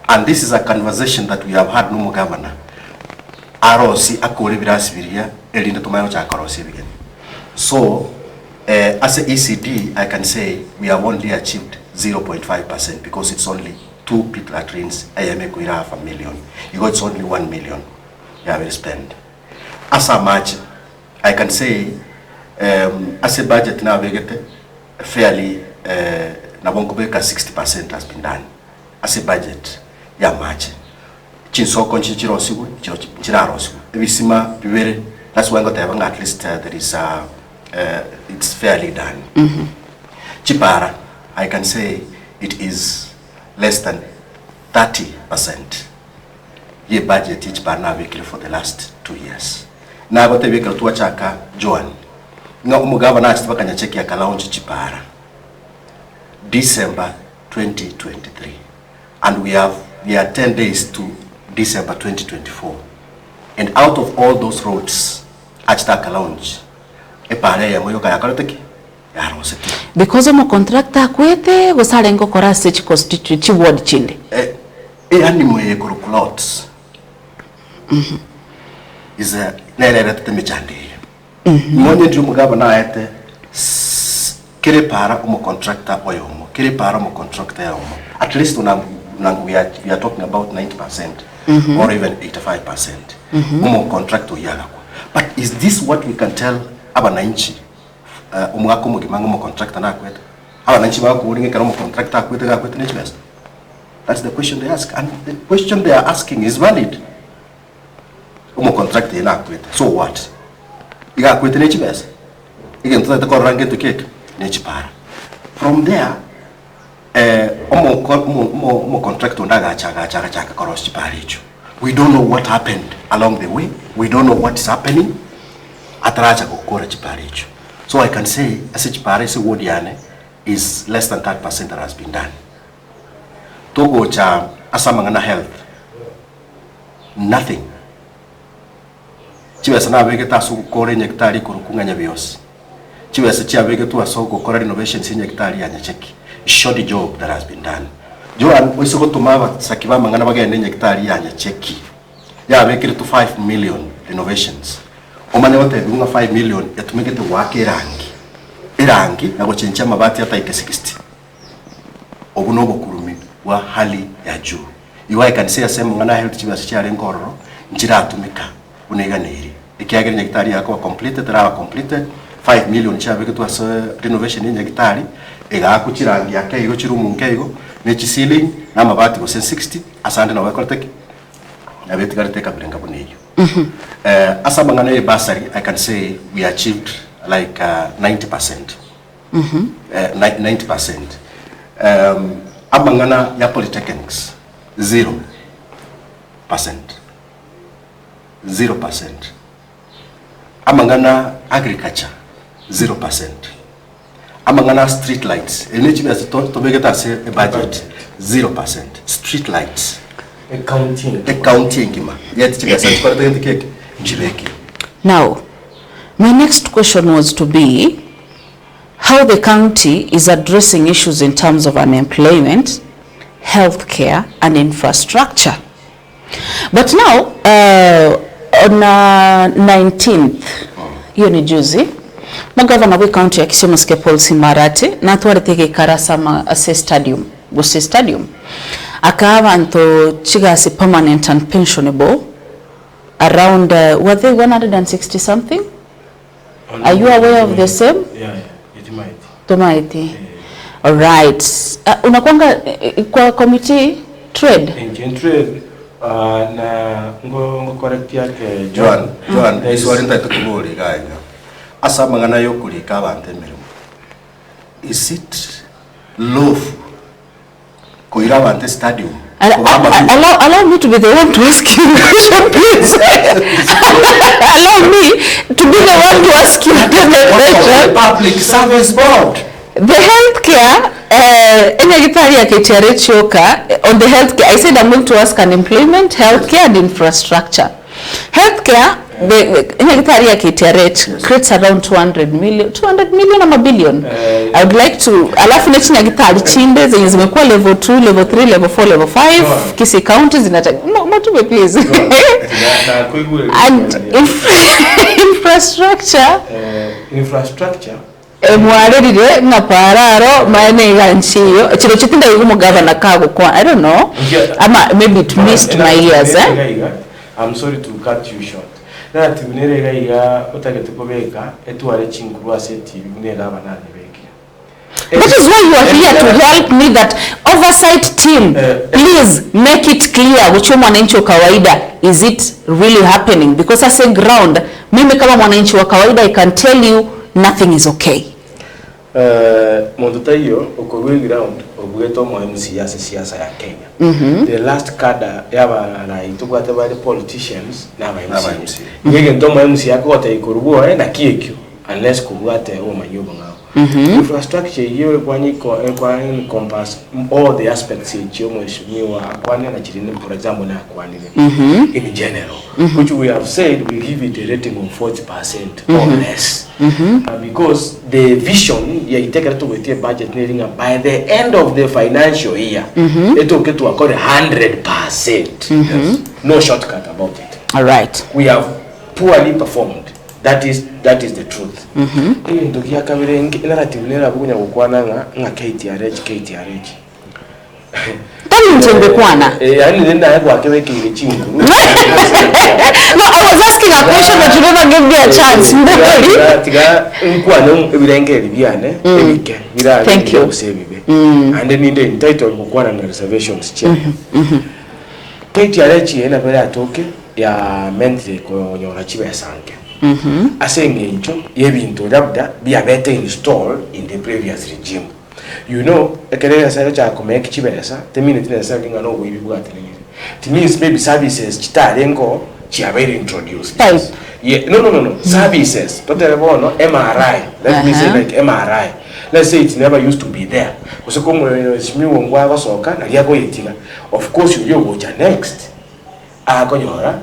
And this is a conversation that we have had no governor. Arosi akore birasi biria elinda tumayo cha karosi bigen. So as a ECD, I can say we have only achieved 0.5% because it's only 2 pit latrines. I make we have 1 million. You got it's only 1 million. You have to spend. As a match, I can say as a budget now we get fairly nabongobeka 60% has been done. As a budget, yeah match. Chinso konchichiro sigu, chiraro sigu. Ebisima bibere. That's why I got at least there is it's fairly done. Chipara, I can say it is less than 30%. Ye budget each barna vehicle for the last 2 years. Na bote vehicle tuachaka Joan. Nga umugava na chitibaka nyacheki ya kalaunchi Chipara. December 2023. And we are 10 days to December 2024. And out of all those roads, achitaka launch. Because I'm a contractor kwete gusale ngokora stage constitute chi ward chinde ani moye kurukulots is a nere tete mechande ngonye ndio mugaba na ete kire para umo contractor oyomo kire para umo contractor yomo at least we are talking about 90% or even 85% umo contractor yaga. But is this what we can tell abananchi umwako mugimango mu contractor na kweta abananchi bako uringe karo mu contractor akwete ga kwete nechibest? That's the question they ask, and the question they are asking is valid. Umu contractor na kwete, so what? Iga kwete nechibest? Iga ntata ko range to cake nechipara. From there umu contractor ndaga chaka koros chipara icho. We don't know what happened along the way. We don't know what is happening. Ataracha kukora chiparicho. So I can say as chipari wodiane is less than 30% that has been done. Togo cha asamangana health. Nothing. Chiwesa na wege tasu kore nyektari kurukunga nyabios. Chiwesa chia wege tu aso kukora renovation si nyektari ya nyacheki. shoddy job that has been done. Joan, we so to mava sakiva mangana bagende nyektari yanya cheki. Ya make it to 5 million renovations. Omane wote dunga 5 million yatumike to wake irangi na gochencha mabati hata ike 60. Obunobo kurumi wa hali ya juu. Iwa ikanisia sema ngana health chibasi chare ngororo njira atumika unega neri. Ikiagere nyektari yako completed rawa completed 5 million chabe to as renovation nyektari ega kuchirangi yake igo chirumu nkego nechi ceiling na mabati go 60 asante na wekortek na betikare teka brenga boneyo. Asa mangana basari I can say we achieved like 90%. 90%. Amangana ya polytechnics 0%. 0%. Amangana agriculture 0%. Amangana street lights. Eligible as to make it as a budget 0%. Street lights. Accounting. Now, my next question was to be how the county is addressing issues in terms of unemployment, healthcare, and infrastructure. But now, on 19th, hiyo ni juzi, magavana wa county ya Kisumu Paul Simarati na twaretege karasama ase stadium, Guse Stadium. Akabanto chigasi permanent and pensionable around were they 160 something? Are you aware of the same? Yeah, it might. Tomaiti. All right. Unakwanga kwa committee trade? Engine trade na ngo correct yake Joan iswari nta tukuburi ganya. Asa mangana yokulika abantu emirimo. Is it lawful kuira abantu stadium? Allow me to be the one to ask you the question, please. Allow me to be the one to ask you the question. Public Service Board. The healthcare, on the healthcare, I said I'm going to ask unemployment, healthcare, and infrastructure. Healthcare, the creates around 200 million or a billion. I would like to, alafu nechi nyagitari chinde zenye zimekuwa level 2, level 3, level 4, level 5, kisi counties matume please. And infrastructure. Mwarerire nga pararo maene ganchiyo chiro chitinda yugo governor kago kwa I don't know maybe it missed my ears. I'm sorry to cut you short. That unere gaiga utagetubeka etware chinkuru aseti unera banane beki. That is why you are here to help me, that oversight team, please make it clear which mwananchi wa kawaida, is it really happening? Because as a ground, mimi kama mwananchi wa kawaida I can tell you nothing is okay. Mondutayo okogwe ground obugeto mo siasa ya Kenya. The last kada yaba na itugwate bali politicians na ba MC. Ngege ntomo MC yakota ikurugo na kiekyo unless kubwate o manyobo ngao. Infrastructure hiyo kwa encompass all the aspects hiyo mheshimiwa akwane na chirine for example na akwane in general, which we have said we give it a rating of 40% or less. Because the vision ya itekera to with budget needing by the end of the financial year it will get to accord 100%. Yes. No shortcut about it. All right, we have poorly performed. That is the truth. Ndokia kabere narrative nera bugunya gukwana nga KTRH. Tani mtembe kwana. Yani nenda yako akeweke ile chingu. No, I was asking a question but you never gave me a chance. Tiga nkwana ebirenge biane ebike. Thank you. And then in the entitled gukwana na reservations chair. KTRH ena bere atoke ya mentre ko nyora chibe sanke. Asenge incho yebintu labda be better installed in the previous regime. You know, ekelele sa cha komeka chibesa 10 minutes na sa linga no we bugate nini. It means maybe services chitarengo chiabere introduced. Yeah, no. Services. Totally no MRI. Let me say like MRI. Let's say it never used to be there. Kusokomo shimiwo ngwa soka na yako yetina. Of course you go next. Akonyora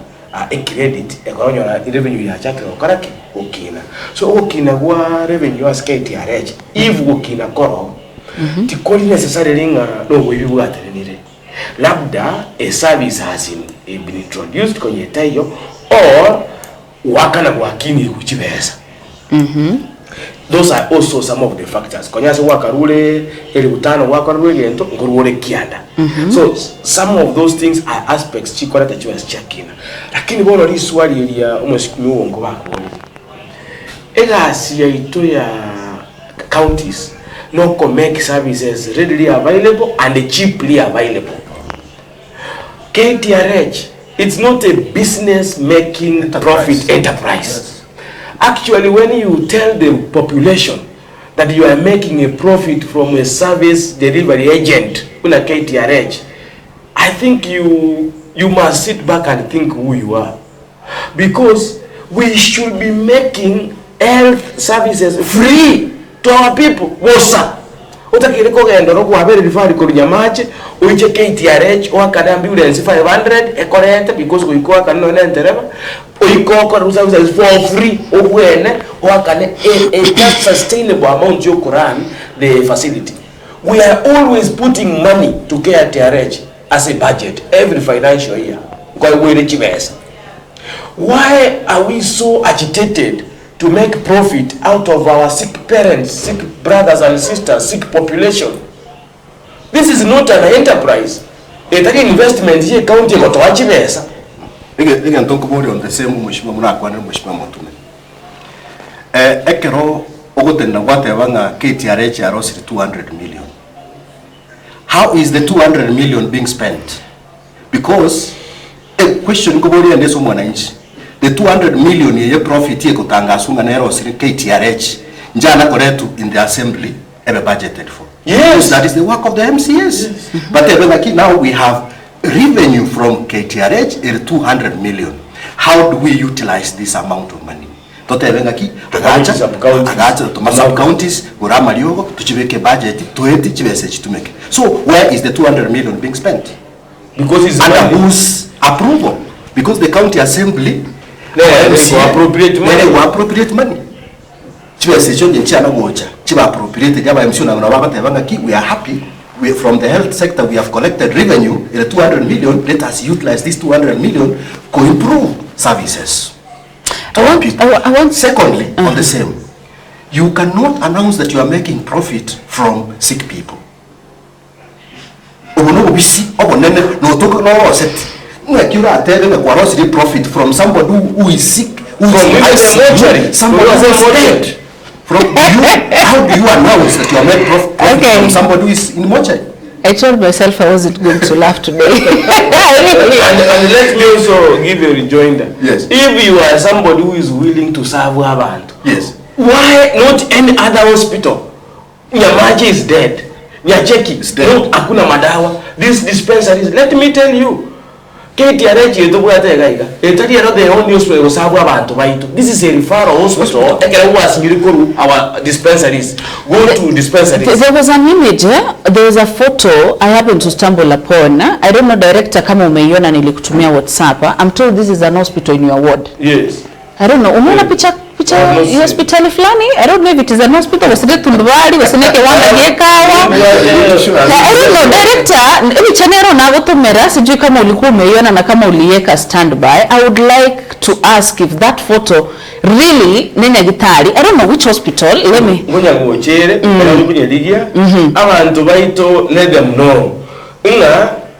credit ekonyola revenue ya chakra okaraki okina so okina gwa revenue as KTRH if okina koro tikoli necessarily nga no wibibwatenire labda a service has been introduced kwenye tayo or wakana wakini kuchibeza. Those are also some of the factors. Konyase wakarule eli utano wakarule lento ngurule kianda. So some of those things are aspects chikora tachiwa chakina. Lakini bono li swali eli ya umwesikumi uongo wako. Ega siya ito ya counties no make services readily available and cheaply available. KTRH, it's not a business making profit enterprise. Yes. Actually, when you tell the population that you are making a profit from a service delivery agent in a KTRH, I think you must sit back and think who you are. Because we should be making health services free to our people. Wosa. Utakiri kogenda no kuhabere rifari kurunya mache uiche KTRH wakada ambulance 500 ekorete because kuikoa kanone ntereba uikoko rusa for free obwene wakane a just sustainable amount you run the facility. We are always putting money to KTRH as a budget every financial year. Why are we so agitated to make profit out of our sick parents, sick brothers and sisters, sick population? This is not an enterprise. It's an investment here county got to achieve. Again, talk about on the same Mushima Murakwan and Mushima Motume. Ekero Ogotena Watevanga KTRH are also 200 million. How is the 200 million being spent? Because a question Gobori and someone inch. The 200 million ye profit ye kutanga sunga na eros KTRH njana koretu in the assembly ever budgeted for. Yes, that is the work of the MCAs. Yes. But now we have revenue from KTRH is 200 million. How do we utilize this amount of money? Agacha to sub counties urama liogo tuchibeke budget tueti chibese chitumeke. So where is the 200 million being spent? Because it's under whose approval? Because the county assembly appropriate money. We are happy. From the health sector, we have collected revenue in 200 million. Let us utilize this 200 million to improve services. I want secondly, on the same, you cannot announce that you are making profit from sick people. Profit from somebody who is sick, who is somebody who is dead. From you, how do you announce that you are made profit from somebody who is in mortuary? I told myself I wasn't going to laugh today. and let me also give a rejoinder. Yes. If you are somebody who is willing to serve Waband, yes, why not any other hospital? Nyamaji is dead. Nyacheki is dead. No, akuna madawa. This dispensaries, let me tell you. KTRH is the only hospital who serve abantu baitu. This is a referral hospital. Our dispensaries. Go to dispensaries. There was an image, there was a photo I happened to stumble upon. I don't know, director, kama umeiona nilikutumia WhatsApp. I'm told this is an hospital in your ward. Yes. I don't know. Umeona picha hospitali flani? I don't know if it is an hospital. Wasile tundubali, wasineke wanga nyekawa. I don't know, director, hivi chanero na gotomera, sijui kama ulikuwa umeiona na kama ulieka standby. I would like to ask if that photo really nenya gitari. I don't know which hospital. Let me. Ngonya ngochere, ngonya ligia. Abantu baito let them know.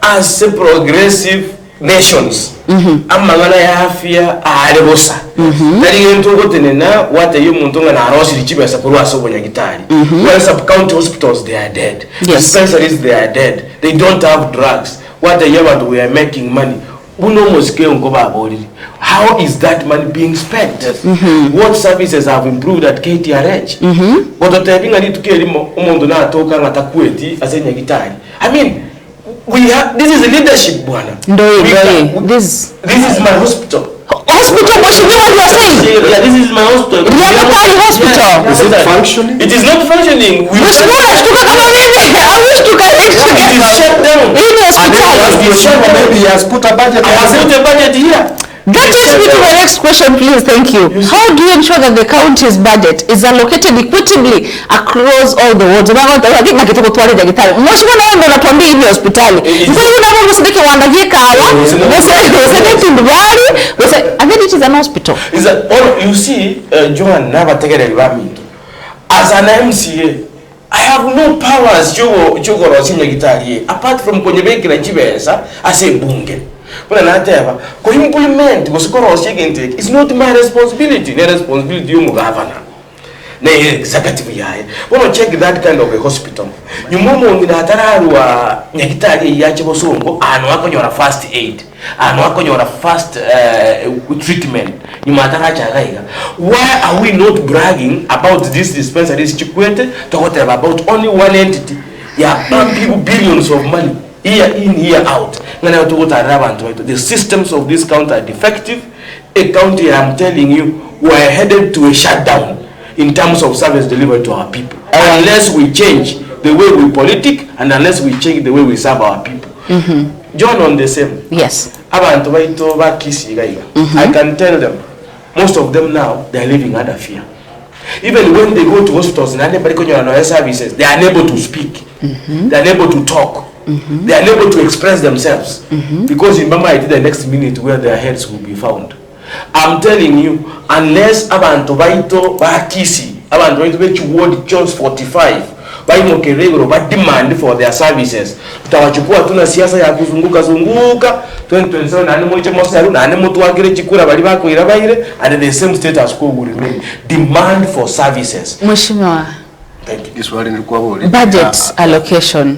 As a progressive nations. Amangana ya afya arebosa. Tari yento gotenena wata yumuntonga na arosi lichibesa kurwa sobo nyagitari. Where sub county hospitals they are dead. Dispensaries they are dead. They don't have drugs. What the year we are making money. How is that money being spent? What services have improved at KTRH? I mean, this is a leadership, Bwana. This is my hospital. Hospital, what you are saying? Yeah, this is my hospital. Hospital. Is it functioning? It is not functioning. I wish to get it is shut down. Maybe he has put a budget. I have put a budget here. That takes me to my next question, please. Thank you. How do you ensure that the county's budget is allocated equitably across all the wards? I think nakitoko twali daktari. Mwisho na ndo natuambia hivi hospitali. Mko hivi na mambo sidike wandagie kawa. And then it is an hospital. Is that all you see? Joan never take it environment. As an MCA, I have no powers. Jogo rosini gitari. Apart from kwenye benki na chibesa, ase bunge. But another, implement it's not my responsibility. The responsibility you governor. The executive yai. When you check that kind of a hospital, you move in a tararua, Yakitari Yachibosongo, and work on your first aid, and work on your first treatment. You why are we not bragging about this dispensary situated to whatever about only one entity? Yeah, people billions of money. Year in, year out. The systems of this county are defective. A county, I'm telling you, we're headed to a shutdown in terms of service delivery to our people. Unless we change the way we politic and unless we change the way we serve our people. John on the same. Yes. I can tell them, most of them now, they're living under fear. Even when they go to hospitals and anybody can services, they are unable to speak. They are unable to talk. They are unable to express themselves because in Mama it is the next minute where their heads will be found. I'm telling you, unless abantu baito bakisi, abantu baito bechi ward Jones 45, baimo keregro ba demand for their services. Tutawachukua tuna siasa ya kuzunguka 2027 na moja mosaru na motu wagire chikura bali bako irabaire and the same status quo will remain. Demand for services. Mheshimiwa, thank you. This wali nilikuwa boli. Budget allocation.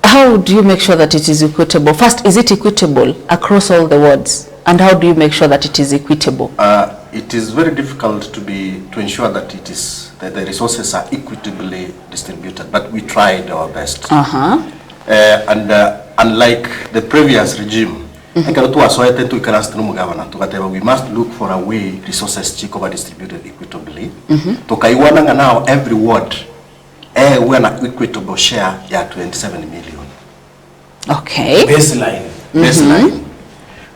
How do you make sure that it is equitable? First, is it equitable across all the wards? And how do you make sure that it is equitable? It is very difficult to ensure that the resources are equitably distributed, but we tried our best. And unlike the previous regime, we must look for a way resources chikoba distributed equitably. Tukaiwana now every ward we are an equitable share ya 27 million. Okay. Baseline.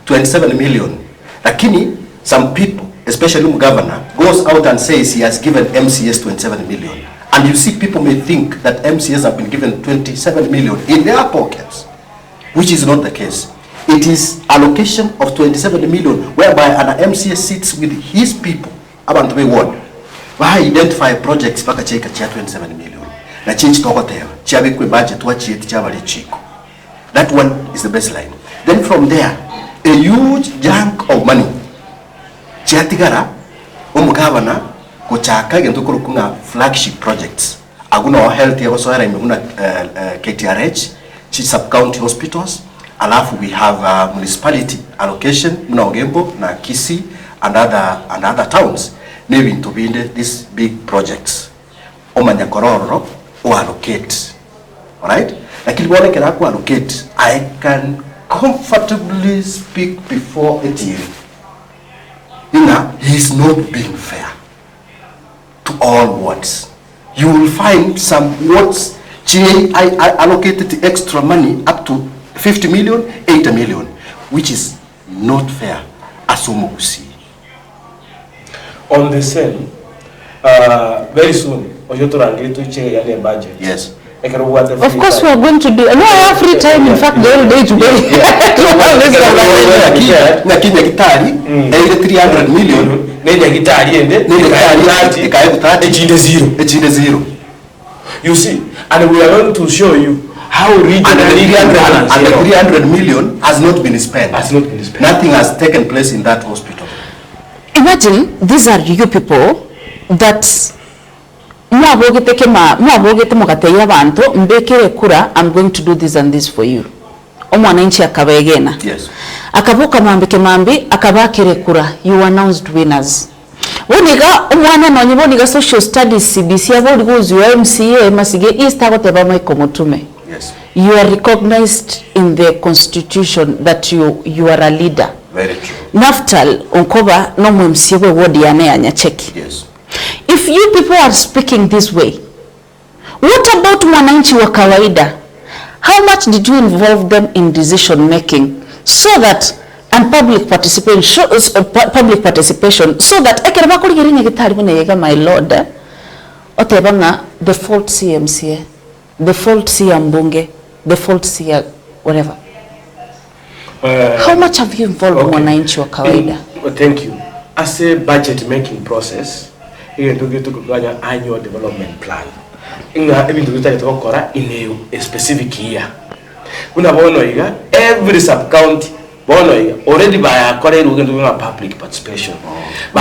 27 million. Lakini some people, especially the governor, goes out and says he has given MCAs 27 million. And you see, people may think that MCAs have been given 27 million in their pockets, which is not the case. It is allocation of 27 million whereby an MCA sits with his people about the ward. Why identify projects baka cheka chia 27 million. Na change to hotel. Chia kwa budget wa chieti chia wale chiko. That one is the baseline. Then from there, a huge chunk of money. Chia tigara umugavana kuchaka gento kurukunga flagship projects. Aguna wa health ya wasohera imeguna KTRH, sub-county hospitals. Alafu we have municipality allocation, muna Ogembo na Kisii and other towns. Maybe to be in these big projects. Omanyakororo or allocate. Alright? Lakini wale kena ku allocate, I can comfortably speak before a team. He's not being fair to all wards. You will find some wards I allocated extra money up to 50 million, 80 million, which is not fair. Asumugusi. On the same, very soon, budget. Yes. Of course we are going to do. No, I have free time, in fact, the whole day today. 300 million. Zero. You see, and we are going to show you how regionally and the 300 million has not been spent. Nothing has taken place in that hospital. Imagine these are you people that I'm going to do this and this for you. Yes. Akavuka mambi akabakire kura. You announced winners. Woniga umwana nonyiboniga social studies CBC abo ligozu ya MCA masige East agoteba Michael Mutume. Yes. You are recognized in the constitution that you are a leader. Very true. Naftal onkoba no MCA we wodi yane anyacheki. Yes. If you people are speaking this way, what about mwananchi wa kawaida? How much did you involve them in decision making so that and public participation so that ekere bakurigirinye gitari bunega my lord otebanga the fault CMCA, the fault CM mbunge, the fault CM whatever. How much have you involved mwananchi wa kawaida? Thank you. As a budget making process, you get to kuganya annual development plan. Inga ebintu bitagitokora in a specific year. Unabono iga every sub county bono iga already by akore rugendu public participation. We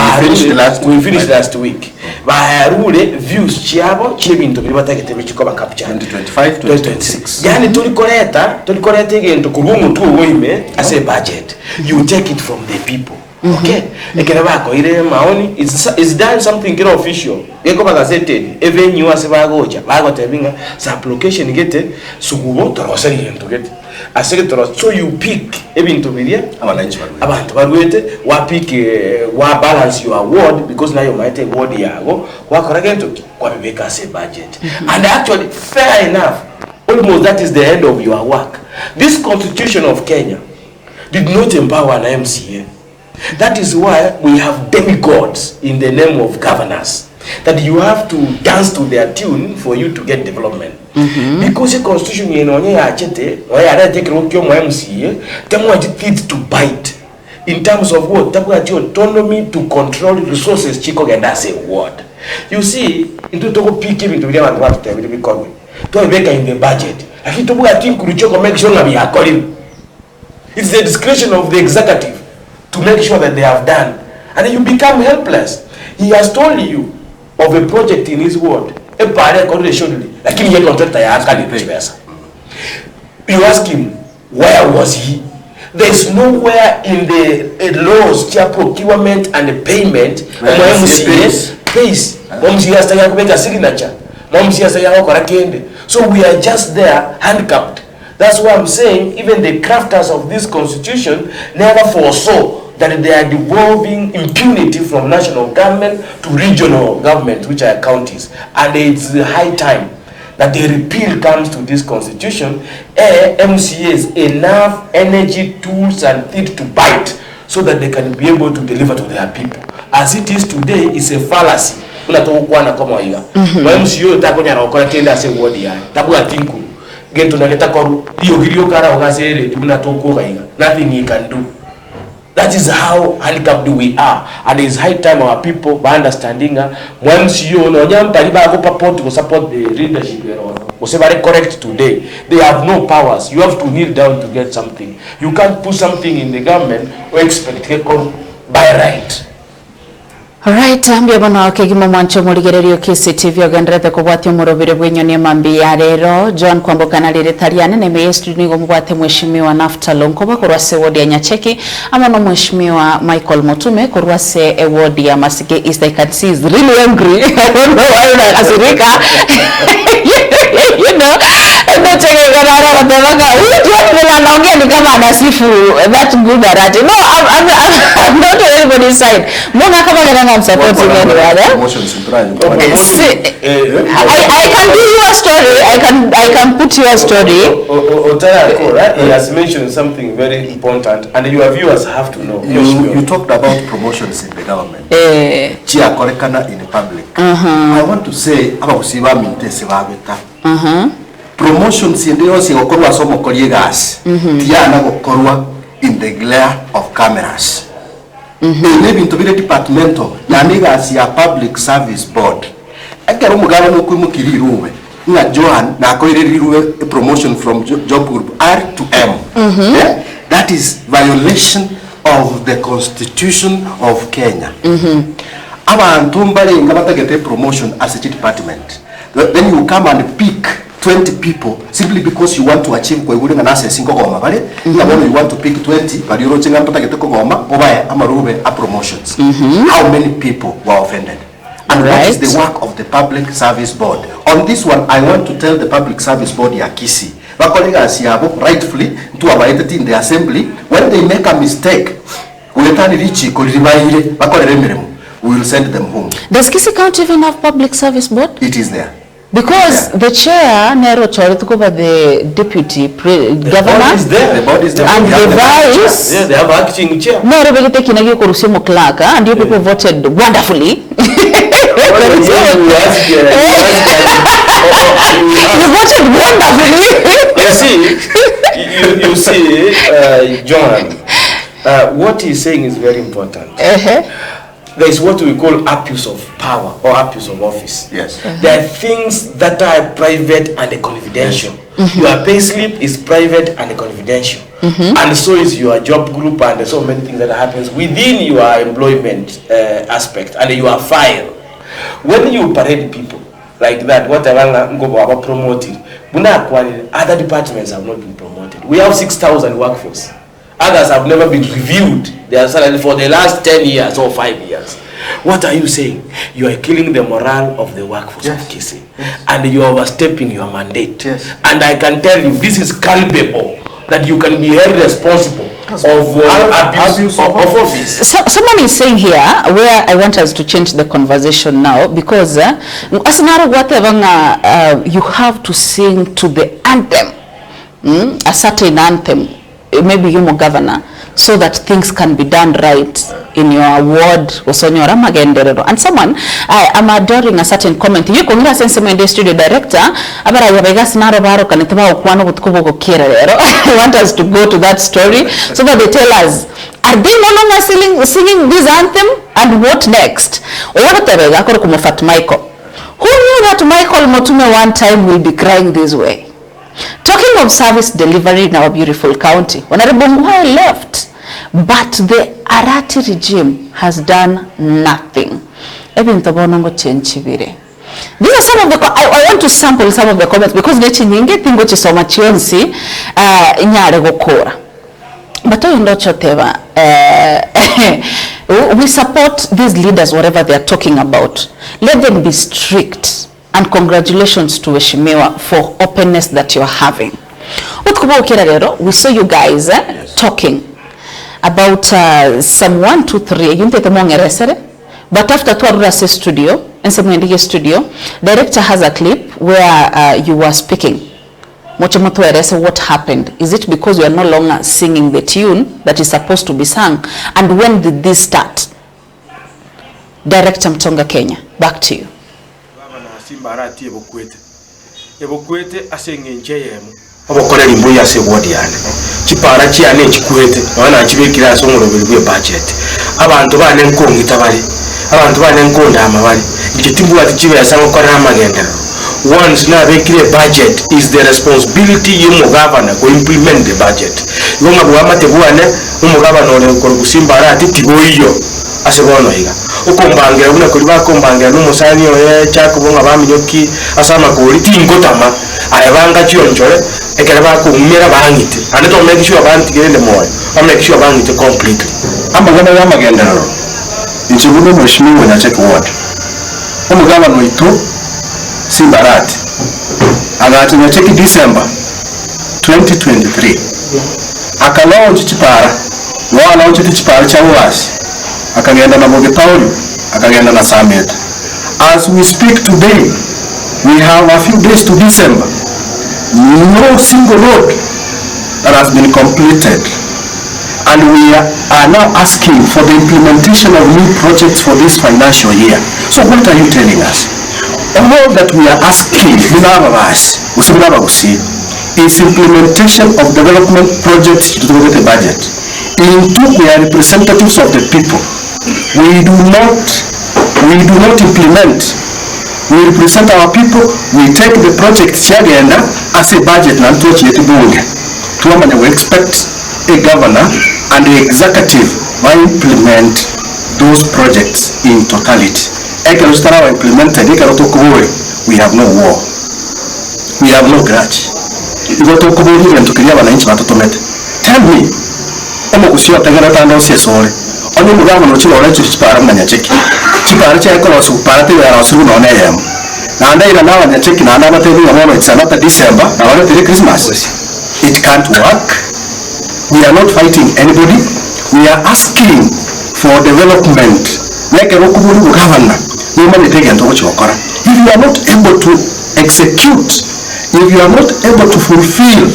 finished last week. By rule views chiabo chibintu bibatagete bichikoba capture 2025 2026. Yani tulikoleta igento kubumu tu wime as a budget. You take it from the people. Okay, ekerabako ire maoni is done something kira official yeko bagazeted even you ase bagoja bagotebinga supplication gete sugubo toroseri into gete aseke toros so you pick ebintu biria abantu barwete wa pick wa balance your award because now you might take award yago wakora gento kwa bibeka ase budget and actually fair enough almost that is the end of your work. This constitution of Kenya did not empower an MCA. That is why we have demigods in the name of governors, that you have to dance to their tune for you to get development. Because the constitution you know take MCA, it to bite in terms of what autonomy to control resources chiko genda say word. You see, into to pick into the one what to make in the budget. Lakini to think kulichoko make sure na according. It's the discretion of the executive to make sure that they have done, and then you become helpless. He has told you of a project in his word. You ask him, where was he? There is nowhere in the laws, procurement and the payment pays. So we are just there handcuffed. That's why I'm saying even the crafters of this constitution never foresaw that they are devolving impunity from national government to regional government, which are counties. And it's the high time that the repeal comes to this constitution. MCAs enough energy, tools and teeth to bite so that they can be able to deliver to their people. As it is today, it's a fallacy. MCA nothing he can do. That is how handicapped we are, and it is high time our people by understanding once you know to support the leadership was very correct today. They have no powers. You have to kneel down to get something. You can't put something in the government or expect it by right. Alright, ambia bana wakegima mwancho muligererio KCTV ogendrete kubwati umurobire bwenyoni mambi ya rero John kwambokana lire tariane ne meyestri nigo mubwate mheshimiwa Naftali Nkoba kurwase ward ya Nyacheki ama no mheshimiwa Michael Mutume kurwase ward ya Masike East. I can see is really angry. I don't know why na asirika. You know, ndo cheke garara watawaga uju anaongea ni kama anasifu that good arati. No, I'm not on anybody's side. Mbona kama I'm supporting anyone. Okay. I can do your story. I can put your story. He has mentioned something very important, and your viewers have to know. You talked about promotions in the government. Chia korekana in the public. I want to say abakusiba mintese babeta. Promotions ndio sigokorwa somo koliegas. Tia na gokorwa in the glare of cameras. Maybe into the departmental namigas ya public service board ekero mugabo no kwimukiriruwe na Johan na koiririruwe promotion from job group R to M. That is violation of the constitution of Kenya. Abantu mbale ngabatagete promotion as a department, then you come and pick 20 people simply because you want to achieve kwa igure na assess ngogoma bale you want to pick 20 but you roche ngamba tagete kogoma obaye amarube a promotions. How many people were offended? And that is the work of the public service board. On this one I want to tell the public service board ya Kisii bakolegas yabo rightfully to abaite in the assembly when they make a mistake uletani richi koliribaire bakolere miremo we will send them home. Does Kisii County even have public service board? It is there. Because the chair Nero Chori took over the deputy governor. The body is there. And the vice. Yeah, they have acting chair. No, Rebecca Kinagi Kurusimu Clark, and you people voted wonderfully. You voted wonderfully. You see, John, what he's saying is very important. There is what we call abuse of power or abuse of office. Yes. There are things that are private and confidential. Your pay slip is private and confidential. And so is your job group and so many things that happens within your employment aspect and your file. When you parade people like that, whatever go promoted, other departments have not been promoted. We have 6,000 workforce. Others have never been reviewed their salary for the last 10 years or 5 years. What are you saying? You are killing the morale of the workforce of Kisii. And you are overstepping your mandate. And I can tell you, this is culpable, that you can be held responsible of abuse of office. So, someone is saying here, where I want us to change the conversation now, because as whatever you have to sing to the anthem, a certain anthem, maybe you're governor, so that things can be done right in your ward. And someone, I'm adoring a certain comment. You can sense my studio director. I want us to go to that story so that they tell us, are they no longer singing this anthem? And what next? Michael. Who knew that Michael Motume one time will be crying this way? Talking of service delivery in our beautiful county, Honorable Mwai left, but the Arati regime has done nothing. These are some of the, I want to sample some of the comments because we support these leaders, whatever they are talking about. Let them be strict. And congratulations to Eshimiwa for openness that you're having. We saw you guys talking about some 1, 2, 3. But after Tuarurase studio, and some studio, director has a clip where you were speaking. What happened? Is it because you are no longer singing the tune that is supposed to be sung? And when did this start? Director Mtonga Kenya, back to you. Simbarati ebokwete asenge njeyemu abokorera imbuya se wodi yane kipara cyane kikwete wana kibekira so ngorobere bwe budget abantu bane nkongita bari abantu bane nkonda amabari ikitimbu ati kibe yasanga ko amagendero once na bekire budget is the responsibility y'umu governor to implement the budget yonga bwamate bwane umu governor ole ko gusimbara ati tigoyo asebono iga ukombangira bune kuri bakombangira n'umusani oye cyakubonga baminyoki asama ko uri tingotama ayabanga cyonjore ekera bakumira bangite and to make sure abantu gende moyo make sure bangite completely amagana y'amagendero ikibuno mushimiwe na check ward umugaba noitu Simbarati agati na check December 2023 akalaunch chipara wa launch chipara cha wasi akagenda na Boge Paulo akagenda na Summit. As we speak today, we have a few days to December. No single road that has been completed, and we are now asking for the implementation of new projects for this financial year. So what are you telling us? All that we are asking is implementation of development projects to the budget. In two, we are representatives of the people. We do not implement. We represent our people. We take the project agenda as a budget and we expect a governor and the executive to implement those projects in totality. Implemented. We have no war. We have no grudge. Tell me. Omokusio tegera tanda osesore oni mugabo no chiro lecho chipara manyacheki chipara cha ekolo su parate ya rasu no na yem na anda ina nawa nyacheki na anda bateni ngamo it's another December na wale tele Christmas. It can't work. We are not fighting anybody. We are asking for development like a governor. No man take and talk chokora. If you are not able to execute. If you are not able to fulfill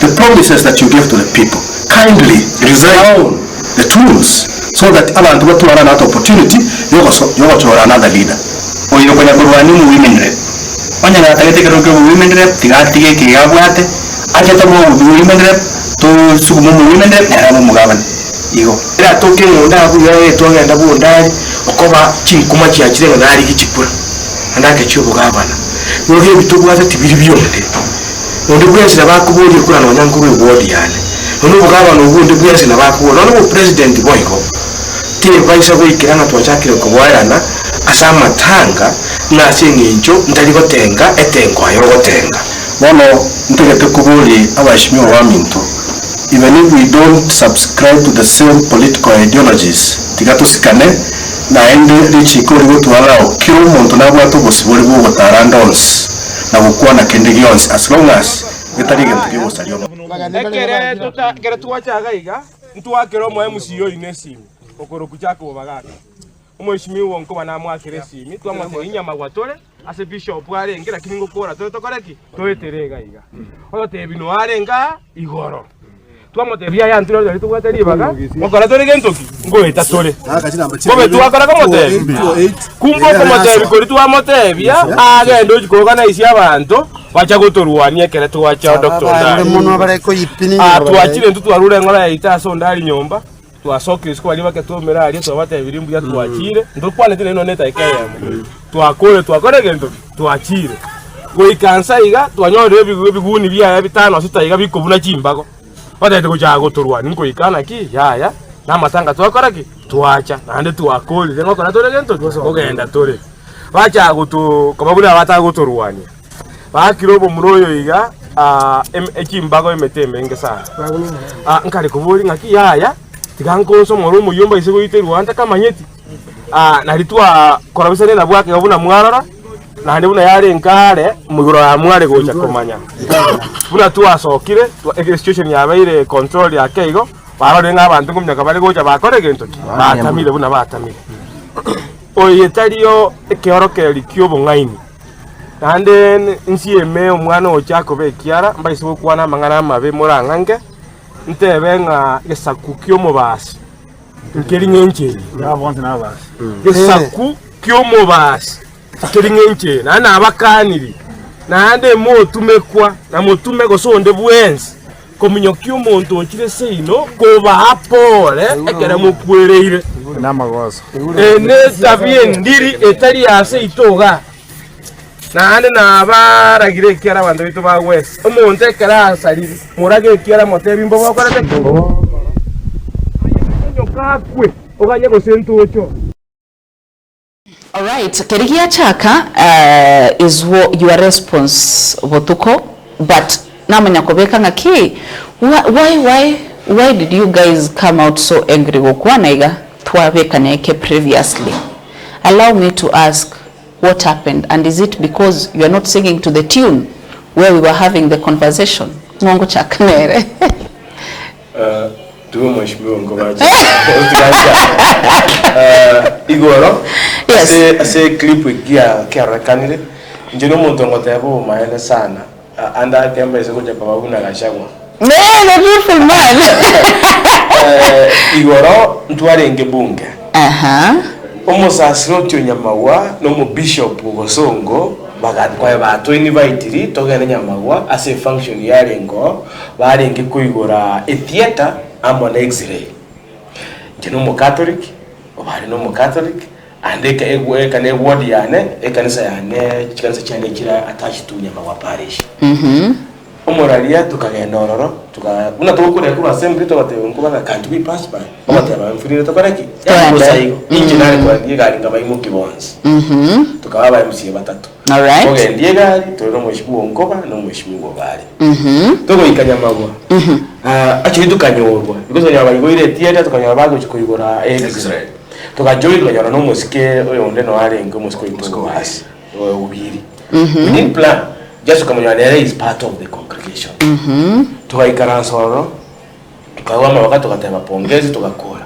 the promises that you give to the people, kindly resign the tools so that abantu batwara that opportunity yogochora another leader. Oyo konya kurwani mu women rep. Onya na tagete kero mu women rep tigatige kigabwate ajata mu women rep to sugumu mu women rep na mu mugabane. Igo. Era toke ngunda kuyaye twagenda bundari okoba chinkuma kyakire nari kichikura. Andake cyo bugabana. Yoge bitubwate tibiri byonde. Undi bwese nabakubuli kula no nyankuru ward yane. Undi bugabana ubundi bwese nabakubona no president boyko. Tire baisa kwikirana twachakire kubwayana asama tanga na singinjo ndali gotenga etengo ayo gotenga. Bono ntegete kubuli abashimyo wa minto. Even if we don't subscribe to the same political ideologies, tigatusikane na ende lichikori gutwara kiro muntu nabwato bosibori bwo gotarandons na gukwa na kendigionsi as long as bitari gintu gibosariyo. Kere tuwachaga iga ntwakero mo MCO inesi okoro kuchako bagaka. Umweshimiwa nko na mwakire simi twamwase inyama gwatore ase bishop arengera kiningo kora tokoreki toeterega iga. Oyo tebino arenga igoro. Twamotebia ya ntiro ryo tugwateri baga mukora tore gentoki ngoeta tore kobe twakora komotebi kumbo komotebi kori twamotebia agendo jikogana isi abantu bacha gotorwania kere twacha doctor ndari muno bareko yipini twachire ntutwarure ngora ita so ndari nyomba twasokire siko bali baketomera ali twabatebiri mbuya twachire ndokwane tene no neta ikayemo twakore gentoki twachire goikansa iga twanyore ebiguni bya bitano sitaiga bikobuna chimbago Wadaite kuchago turwani nko ikana ki yaya na matanga twakoraki twacha nande twakoli ngo kora tore gento ogenda tore bacha gutu kababula batago turwani bakirobo muroyo iga ekimbago emeteme ngesa nkali kubuli ngaki yaya tigankonso moro muyumba isego ite Rwanda kamanyeti nalitwa korabisane na bwake gabuna mwarara nande buna yale nkare muguro ya mware gocha komanya buna twasokire situation yabaire control ya keigo barore ng'abantu ngumyaka bari gocha bakore gento batamire buna batamire oyetariyo ekeorokeri kyobong'aini nande nsieme omwana ochako bekiara mbaise gokwana amang'ana amabe morang'ange ntebe ng'a gesaku kyomobasi nkeri ng'encheri yabonte nabasi gesaku kyomobasi nkeri ng'encheri nana abakaniri nande motumekwa na motume gosonde bwensi kominyokyo omonto onchire seino koba apore ekere mukwereire namagoso ene tabie ndiri etari ase itoga nande nabaragire ekiara abanto bitu bagwese omonto ekere asarire murage ekiara motebi mbo bakorete nyokakwe oganye gosentocho. All right, Kerigia Chaka is your response Botuko, but namanya kobeka ngaki why did you guys come out so angry wokwanaiga twabeka neke previously? Allow me to ask what happened, and is it because you are not singing to the tune where we were having the conversation? Ngongo Chaka nere tuwe mheshimiwa ngobaje igoro yes ase clip ikia karakanire njeno muntu ngotebo maele sana anda kembe isekoje kwa babuna gashagwa the beautiful man igoro ntwarenge bunge omusasiro nyamawa no mu bishop gosongo bagatwaye bato invite togene nyamawa ase function yarengo barenge kuigora e theater amo na x-ray njeno mu catholic obari no mu catholic andeka egweka ne ward yane ekanisa yane chikanisa cyane kira attached to nyamawa parish omoralia tukagenda ororo una tokore ku assembly to batewe ngo bana can't we pass by obataba mfurire tokaraki yakusaigo engineer kwa gari ngaba imuki bonds tukaba MC batatu all right ogendie gari toro mwishibu ngoba no mwishibu bari toko ikanyamagwa actually tukanyorwa because nyaba igoire theater tukanyora bago chikoigora x-ray tukajoy tukanyora no musike oyo onde no arenga musiko ipoko hasi ubiri we didn't plan just come on is part of the congregation tukaikaransororo tukawama wakati tukatema pongezi tukakora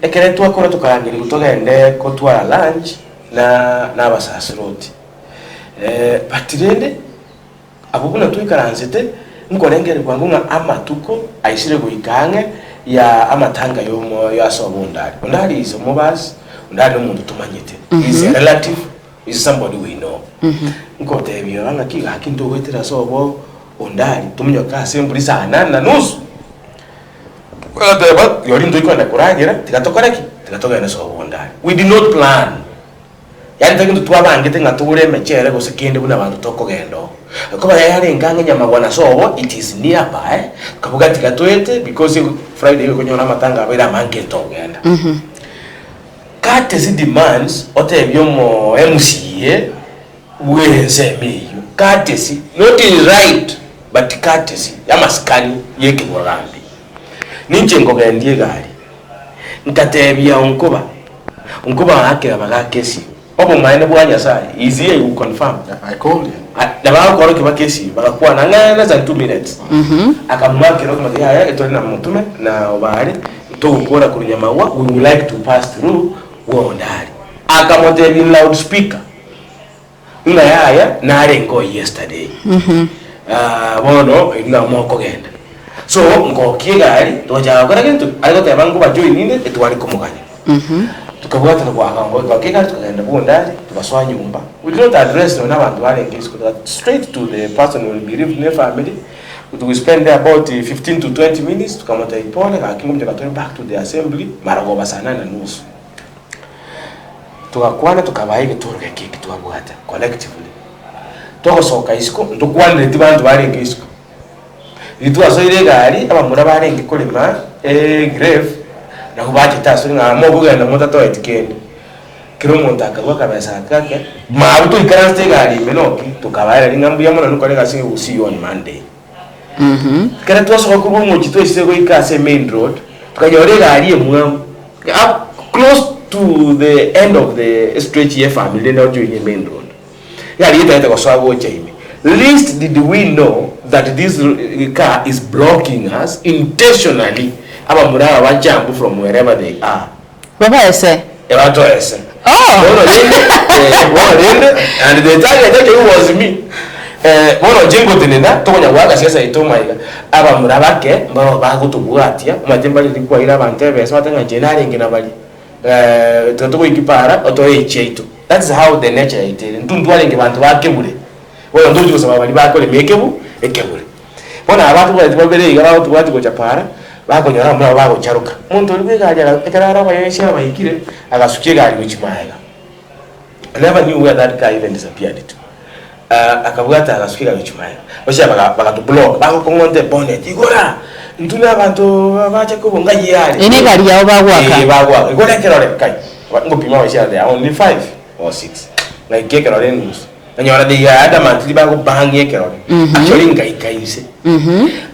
ekere twakora tukarangiri kutogende ko twara lunch na abasasiroti batirende abukuna twikaranzete nkorengere kwangu nga amatuko aisire goikange ya amatanga yomo yasobo ndari ndari is mobas ndari umuntu tumanyete is a relative is somebody we know nkotebyo banga kiga kintu wetera sobo ondari tumunyo ka sembuli sana na nusu kwateba yori ndo ikwenda kuragira tikatoka na sobo ndari we did not plan yani takintu twabangete nga tubure mechere gose kende buna bantu tokogendo kuba yari nganga nyama bwana sobo it is nearby kabuga tikatwete because Friday ko nyona matanga abira manketo genda courtesy demands otebyo mo MCA wenze meyo courtesy not is right but courtesy yamaskani yeke borambi ninje ngogendie gari nkatebya unkuba hake abaga kesi obo maine bwanya sai easy you confirm I called him Dabao koro kiba kesi bakakuwa na less than 2 minutes akamwake roko mati haya etoni na mutume na obare to gukora kuri nyamawa we would like to pass through wondari akamote in loudspeaker nga yaya na arengo yesterday bono ina moko genda so ngo kigari toja gora kintu ariko tebangu bajoin inde etwali komuganya tukabwata kwa kango kwa kigari tukagenda bondari tubaswa nyumba we don't address no nabantu barengezi straight to the person who will be bereaved in the family. We spend there about 15 to 20 minutes tukamota ipone kakingo mtakatoni back to the assembly maragoba sana na nusu tukakwana tukabaye turuke kiki twabwata collectively tokosoka isiko ndukwanire tibantu barengezi itwa soire gari abamura barenge kolema grave na kubati tasuri nga mobuga na mutato etikende kiro monta akabwa kabesa kake mabuto ikaranste gari menoki tukabaye ringambu yamona nukolega singe usi on Monday kana twasoka kubo mujito isego ikase main road tukanyore gari emwa close to the end of the stretch here family now join main road yali itaita kwa sababu chaimi least did we know that this car is blocking us intentionally aba muraba bajambu from wherever they are baba ese ebato ese and the target was me bono jengo tenena tonya waga siasa itomaiga aba murabake mbaro bagutubwatia matemba likuwa ira bantebe so atanga jenari ngina bali toto ikipara oto echeito. That's how the nature it is ndundwale ngebantu bakebule wewe ndoje kusaba bali bakole mekebu ekebule bona abantu bali babere igara abantu ko chapara bakonyora mura bako charuka muntu libikaja ekarara bayesha bayikire agasukie gali muchimaiga. I never knew where that guy even disappeared to. Akabwata agasukie gali muchimaiga basha baka to block bako kongonde bonnet igora ntuna abantu bacha ko bonga yali ine gali yao bagwaka bagwaka igora kerore kai ngopima basha there only 5 or 6 like kerore news anyora de ya adamant libago bangi kerore actually ngaikaise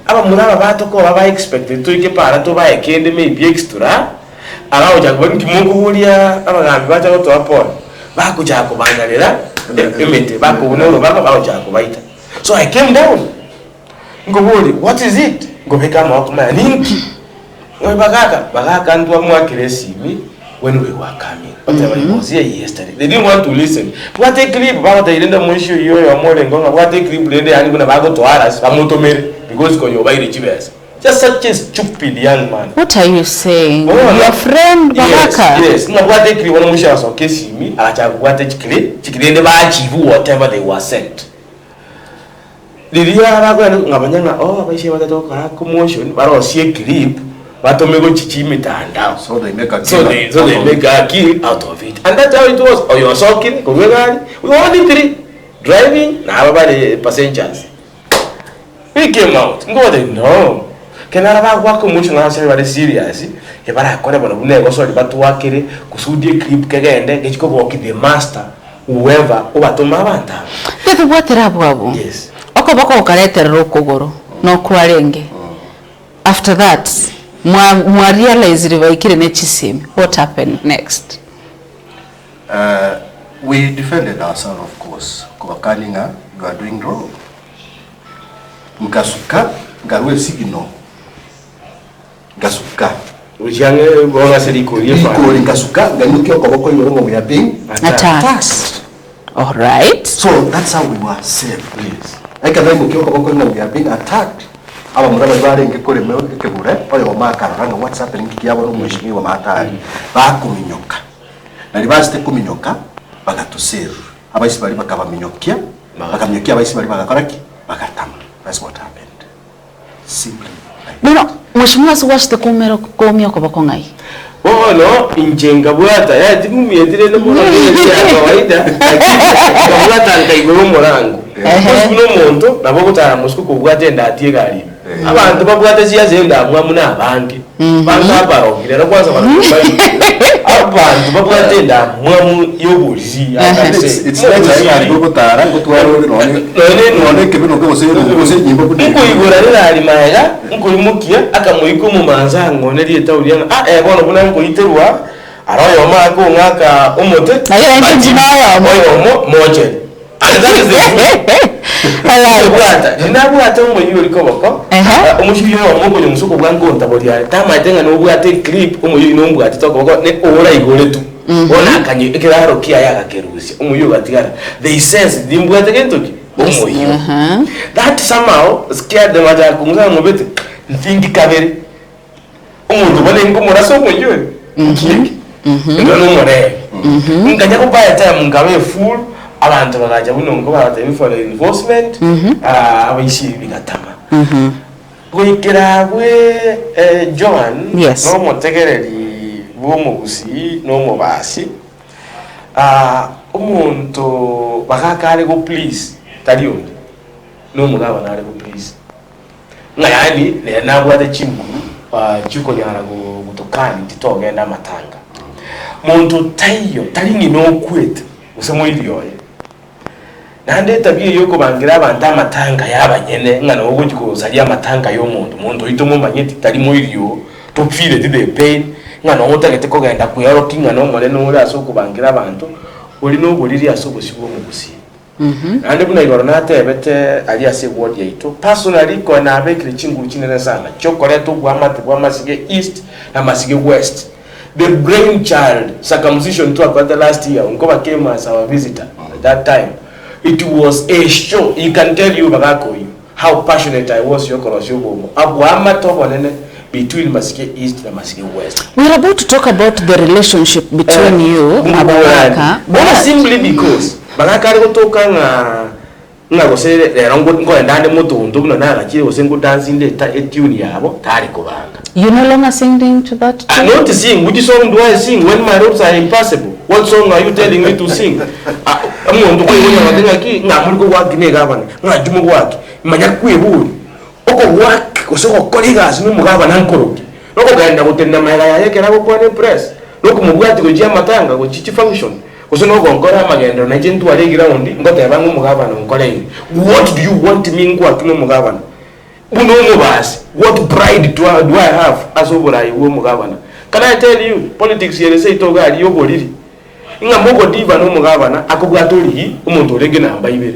aba muraba batoko baba expected to ike para to ba ekende maybe extra araho jako nkimungu huria abagambi bacha to apona bako jako bangalera emete bako unoro bako jako baita so I came down ngobuli what is it ngobeka makuma ninki bagaka ndo mwakiresi when we were coming whatever it was here yesterday they didn't want to listen what a clip about the end of mushu yo ya mole ngonga what a clip lende yani kuna bago to aras bamutomere because ko yo baire chibes just such a stupid young man. What are you saying? Your friend Bagaka? Yes no what a clip wana musha so kesi mi acha what a clip chikirende ba achieve whatever they were sent lilia bago ngabanyanga abaishe batatoka commotion baro sie clip batomego chichimi tanda so they make a kill out of it and that's how it was. Oh, you are talking we only 3 driving na abale passengers we came out ngo they no kenara ba kwa commotion na sari bale serious e bara akore bona bunego so libatu wakire kusudie clip kegende ngechiko boki the master whoever obatoma banta tetu bwatera bwabo yes oko bako kaletera rokogoro no kwalenge after that mwa realize rivaikire nechisimi what happened next? We defended ourselves, of course. Kwakaninga, you are doing wrong. Mkasuka garwe sigino gasuka ujange bonga seriko yefa ngasuka ganuke okoboko yorongo ya ping attacks All right. So that's how we were safe, please. I can remember we are being attacked. Aba muraba barenge kore mewe kebure oyo makaranga WhatsApp link yabo n'umushimiwa matari bakuminyoka. Na libasite kuminyoka bagatusave. Abaisi bali bakabaminyokia, bakamnyokia abaisi bali bagakoraki, bagatama. That's what happened. Simply. No, mheshimiwa siwashite kumyo kwa bakongai. No, injenga bwata ya timu yendire no mwana ya kawaida. Bwata nkaigoro morango. Kuno muntu nabo gutara musku kubwate ndatie gari. Abantu babwate ziyazenda mwamuna abange. Banga barongire no kwanza barakubaye. Abantu babwate nda mwamu yobulizi akase. It's like gutara gutwaro none kebino kose nyimbo kudi. Kuigora rari maega nkurimukia akamuyiko mu manza ngone rietauri bono buna nkuyiterwa aroyo mako ngaka umote Ayo njinayo moyo moje. That is the Nabwata umuyu liko bako. Umushiyo wa moko nyumusuko bwango ntaboriya. Tama tenga no bwate clip umuyu no mbwate toko bako ne ora igole tu. Ona kanye ekiraro kiya yakakerusi. Umuyu gatigara. They sense dimbwate kentoki. Umuyu. That somehow scared them aja kunga mubete. Ntingi kabere. Umuntu bale ngomora so umuyu. Ngano more. Nganya kubaya time ngabe full. Abantu bagaja bunongo babatemi for enforcement abayishi bigatama kuikira bwe John no mutegereri bo mugusi no mubasi umuntu bakakale go please taliondi no mugaba nale go please ngayani ne nabwate chinguru chiko nyara go gutokani titogenda matanga muntu tayo talingi no kweta usemo iliyoye nande tabiye yoko bangira abantu amatanga yabanyene ngana wogo gikozalia amatanga yo muntu itomo manyeti tali moiriyo to feel the pain ngana wotagete ko genda kuyaro kinga no mole no uri asoko bangira abantu uri no boliri asoko sibo mugusi nande buna igoro natebete ali ase word yaito personally ko na abekire chinguru kinene sana chokore to bwa masige east na masige west. The brainchild circumcision to the last year Unkoba came as our visitor at that time. It was a show. You can tell you how passionate I was between Masike East and Masike West. We are about to talk about the relationship between you and Baraka. Simply because Baraka nga gose rango ngo ndande mutundu no na kiri gose ngo dancing the tune yabo tari kubanga. You no longer singing to that tune? I'm not sing. Which song do I sing when my ropes are impassable? What song are you telling me to sing? Amuntu ko yona matenga ki ngamuriko waki ne gabana. Ngajumu waki. Manya kwebuli. Oko waki kosoko koligas no mugabana nkoroki. Loko ganda gutenda mayira yake nabo kwa ne press. Loko mubwati ko jia matanga ko chichi function. Kusono gonkora magendo na jintu ale ground ngote bangu mugabana nkole. What do you want me ngwa kino mugabana? Uno basi. What pride do I have as oborai wo mugabana? Can I tell you politics yele say to gari yoboliri. Inga moko diva no mugabana akubwatori umuntu orege namba ibere.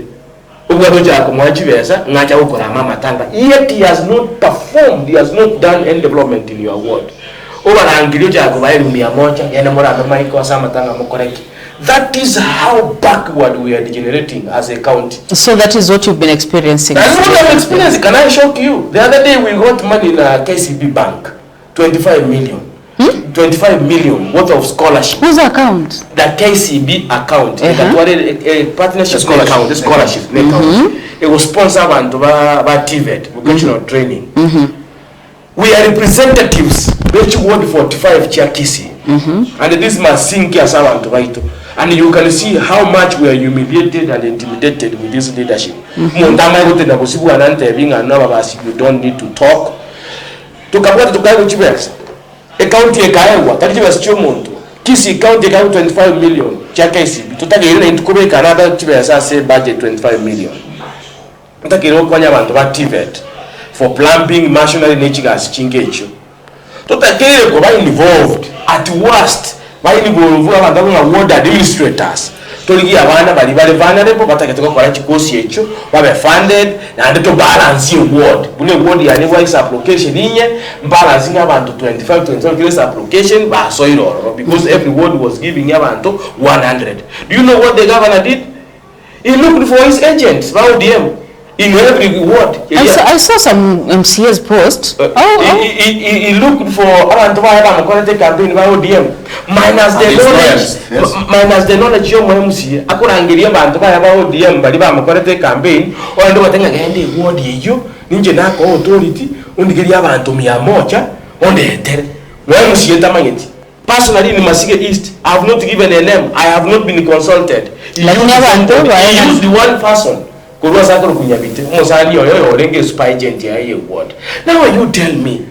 Ubwato jako mwachibesa ngacha ukora mama tanga. Yet he has not performed, he has not done any development in your ward. Obarangilio jako bayeri 100 yana muranga maiko sama tanga mukoreki. That is how backward we are degenerating as a county. So that is what you've been experiencing. That's what I'm experiencing. Can I shock you? The other day we got money in a KCB bank, 25 million. 25 million worth of scholarship. Whose account? The KCB account. A partnership account. The scholarship account. It was sponsored by TVET, vocational training. We are representatives. Which ward 45 Chiakisi. And this must sink as our right. And you can see how much we are humiliated and intimidated with this leadership. You don't need to talk. A county ekaewa, tatiwa sichomuntu. Kisi county ekaewa 25 million. Chakesi, tutagirina intukubeka another chibesa say budget 25 million. Tutagirina kwanya abantu ba TVET for plumbing machinery nature chingecho. Tutagirina kwa involved at worst. By involved abantu ward administrators. Toligi abana bali vulnerable bataketoka kwa chikosi echo babe funded na to balance ward bune ward ya voice application inye balance abantu 25 voice application ba soiro because every ward was giving abantu 100. Do you know what the governor did? He looked for his agents, ODM, in every ward. I saw some MCAs post. He looked for abantu b'abamukorete campaign ba ODM minus the knowledge. Yes. Minus the knowledge yo mu MCA akurangiria abantu ba ODM bali bamukorete campaign ondo batenga gende ward yeyo ninje nako authority undigiria abantu 100 ondetere mu MCA tamanyeti. Personally in Masige East, I have not given a name. I have not been consulted. He used the one person. Now you tell me,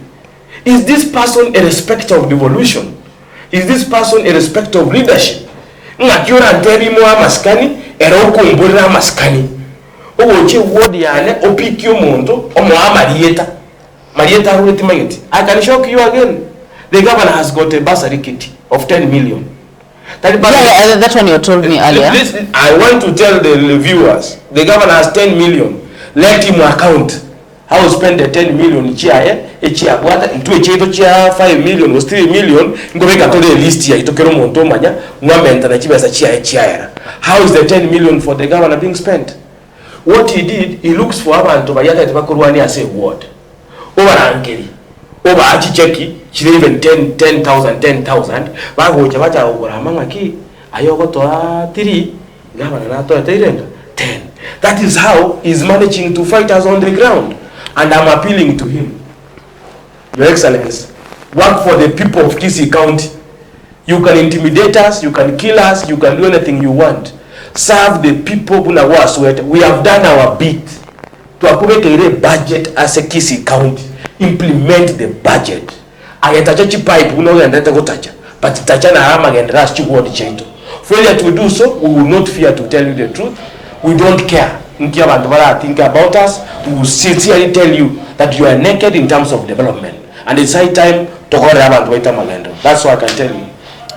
is this person a respecter of devolution? Is this person a respecter of leadership? Ngakiora nteri mwa maskani, eroko mbura maskani. Owoche wodi yane opikyo mondo omwa Marieta. Marieta ruti mayeti. I can shock you again. The governor has got a bursary kit of 10 million. That one you told me earlier. I want to tell the viewers, the governor has 10 million. Let him account how to spend the 10 million into a 5 million was 3 million. Go back to the list here. How is the 10 million for the governor being spent? What he did, he looks for abantu bayata tabakurwani as a ward. Over Ankeri. Over Achicheki. She even 10,000 bagoja bacha oramanga ki ayogo to 3 governor na to 10. That is how he's managing to fight us on the ground, and I'm appealing to him, Your Excellency, work for the people of Kisii County. You can intimidate us, you can kill us, you can do anything you want. Serve the people who are sweat. We have done our bit to approve a budget as a Kisii County. Implement the budget. Ayatacha pipe unaoenda kutacha, but tacha na hama and rush to word chaito. Failure to do so, we will not fear to tell you the truth. We don't care. Think about us. We will sincerely tell you that you are naked in terms of development, and it's high time to go around and magendo. That's what I can tell you.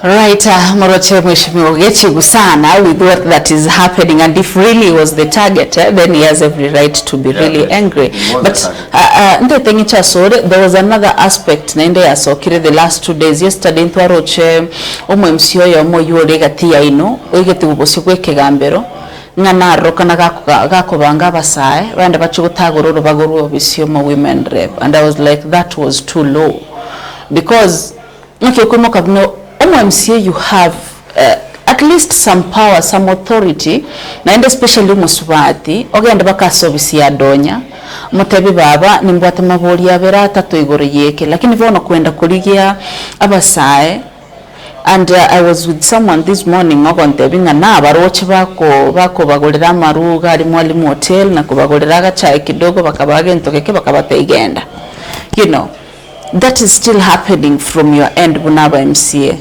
Right, Moroche Mheshimiwa Gechigu sana with what that is happening, and if really was the target, then he has every right to be really angry. But there was another aspect naende yasokire the last 2 days. Yesterday ntwaroche omu MCO ya omu yuorega tia ino oigete ubosi kwekegambero ngana rokana gakobanga basae bande bachugutagororo bagoro bisio mu women rep, and I was like, that was too low, because ukikumoka no MCA, you have at least some power, some authority, and especially musubati ogenda baka service ya donya mutebi baba nimbwata maboli ya berata to igore yeke, lakini vono kwenda kuligia abasae. And I was with someone this morning ogontebi ngana baroche bako bagolera maruga ari mwalimu hotel na kubagolera gacha kidogo bakabage ntokeke bakabate igenda. You know, that is still happening from your end, Bunaba MCA.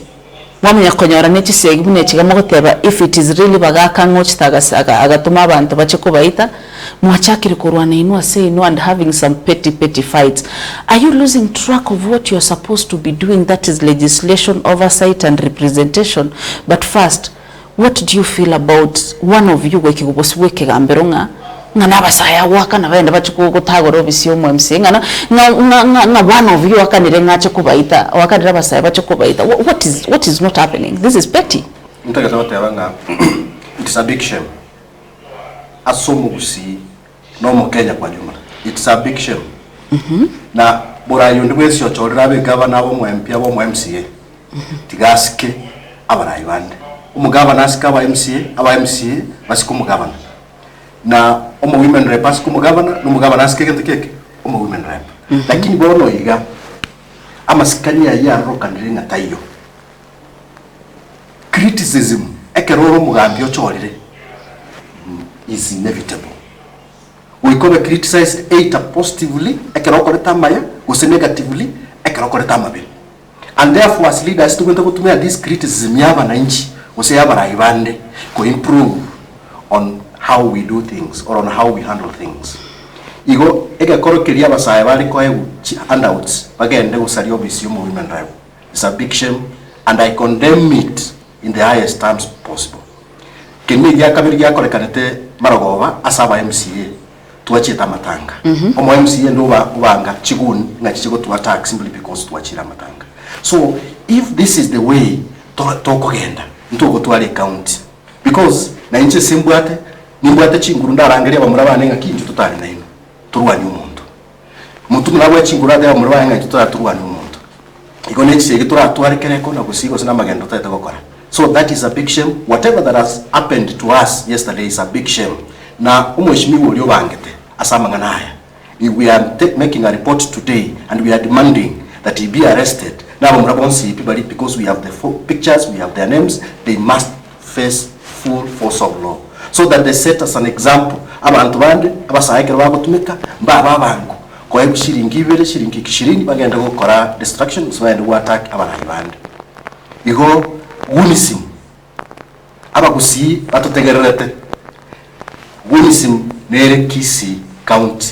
Mwamenya konyora n'ekisegi bunekigamo guteba if it is really bagaka ngochitaga agatuma abantu bache kubaita mwachakiri kurwana inu ase inu and having some petty fights. Are you losing track of what you're supposed to be doing? That is legislation, oversight and representation. But first, what do you feel about one of you weke gamberonga ngana basaya waka na benda bachuko gutagoro bisio mu MC ngana one of you wakanire ngache kubaita wakadira basaya bachuko baita. What is not happening? This is petty. Mutagata batebanga it's a big shame. Asomugusi no mu Kenya kwa jumla. It's a big shame. Na bora yundi wesio chorira be governor abo mu MP abo mu MCA. Tigaske abarayi bande. Umugabana asika aba MCA basiko umugabana. Na omo women rep asiko umugabana n'umugabana asike keke omo women rep. Lakini bono yiga amasikanya ya rokanire ngatayo. Criticism ekeroro mugambyo chorire is inevitable. We can criticize either positively ekerokoreta maya or negatively ekerokoreta mabe. And therefore as leaders to kutumia this criticism yaba na inchi ose yaba raibande ko improve on how we do things or on how we handle things. Igo ekekoro kiria basaye bali ko handouts bagende gusario bisio mu women rep. It's a big shame and I condemn it in the highest terms possible. Kemi ya kabiri ya korekanete marogoba asaba MCA tuachita matanga. Omo MCA ndo banga chiguni na chigo tu attack simply because tuachira matanga. So if this is the way to kogenda ntoko twali county, because na inche simbwate nimbwate chinguru ndarangeria bamura bane nga kinju tutari naino turwanya umuntu nabwe chinguru ade bamura bane nga tutari turwanya umuntu iko nekisege turatwarekereko na gusigo sina magendo tete gukora. So that is a big shame. Whatever that has happened to us yesterday is a big shame. Na umweshimiwa ulio bangete asamangana haya. We are making a report today and we are demanding that he be arrested. Now because we have the pictures, we have their names, they must face full force of law. So that they set us an example. Abantu bande abasaikira bagotumika mbaba bangu. Kwa hiyo shilingi 20 bagenda gukora destruction so attack abantu bande. Igo Unisim abagusi batutegererete Unisim nere Kisii County.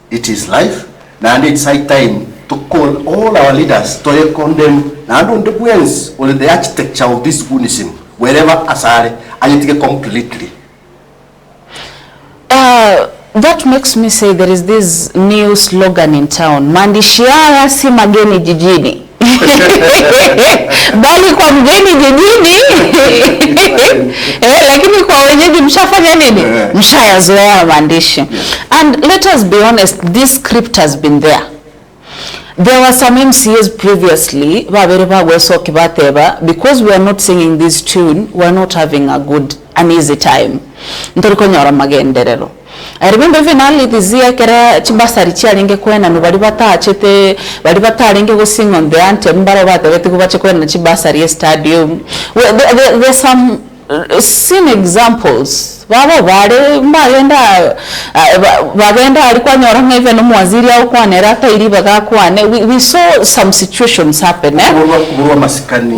It is life and it's high time to call all our leaders to condemn and on the wings or the architecture of this Unisim wherever asare and completely. That makes me say there is this new slogan in town, Mandishiara si mageni jijini. Bali kwa mgeni jijini lakini kwa wenyeji mshafanya nini? Mshayazoea maandishi. And let us be honest, this script has been there. There were some MCAs previously because we are not singing this tune, we are not having an easy time. I remember even early this year kera chibasari chialinge kwena no bali batalinge go sing on the anthem baro batebete kubache kwena chibasari stadium. There's some seen examples. Bagenda alikuwa nyoranga even mwaziri au kwa nerata iliba gakwane. We saw some situations happen.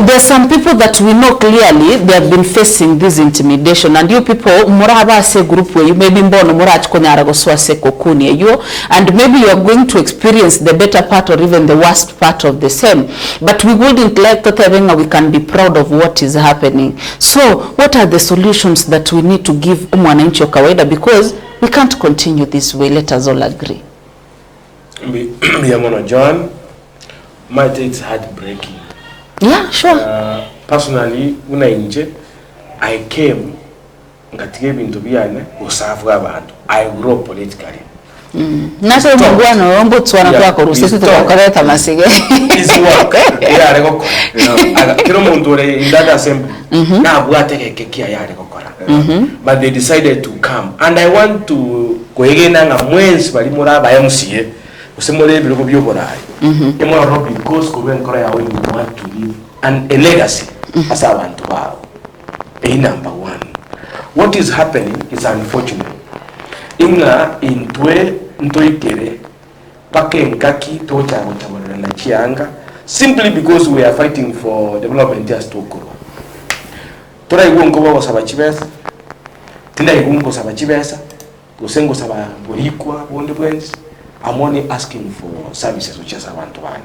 There's some people that we know clearly they have been facing this intimidation, and you people muraba se group where you maybe mbono murach konyara go swase kokuni you, and maybe you are going to experience the better part or even the worst part of the same, but we wouldn't like to tell we can be proud of what is happening. So what are the solutions that we need to give mwananchi wa kawaida, because we can't continue this way? Let us all agree. John, might it's heartbreaking. Yeah, sure. Personally, I came ngatige bintu byane usafu abantu. I grew politically. Naso mugwano ombo tswana kwa korusese tukakoreta masige. Is work. Yeah, areko. Kiro muntu re indada assembly. Na bwate kekia ya areko kora. But they decided to come, and I want to kwegena nga mwensi bali muraba ya MCA usemole biro byoborayi. Emo robi because ko benkora ya we want to leave and a legacy as abantu bao. Number one. What is happening is unfortunate. Inga intwe ntoikere pake nkaki tocha gotabara na chianga simply because we are fighting for development as tokoro. Tora igongo baba sabachibesa. Tinda igongo sabachibesa. Usengo saba bohikwa bonde bwens. I'm only asking for services which is abantu bane.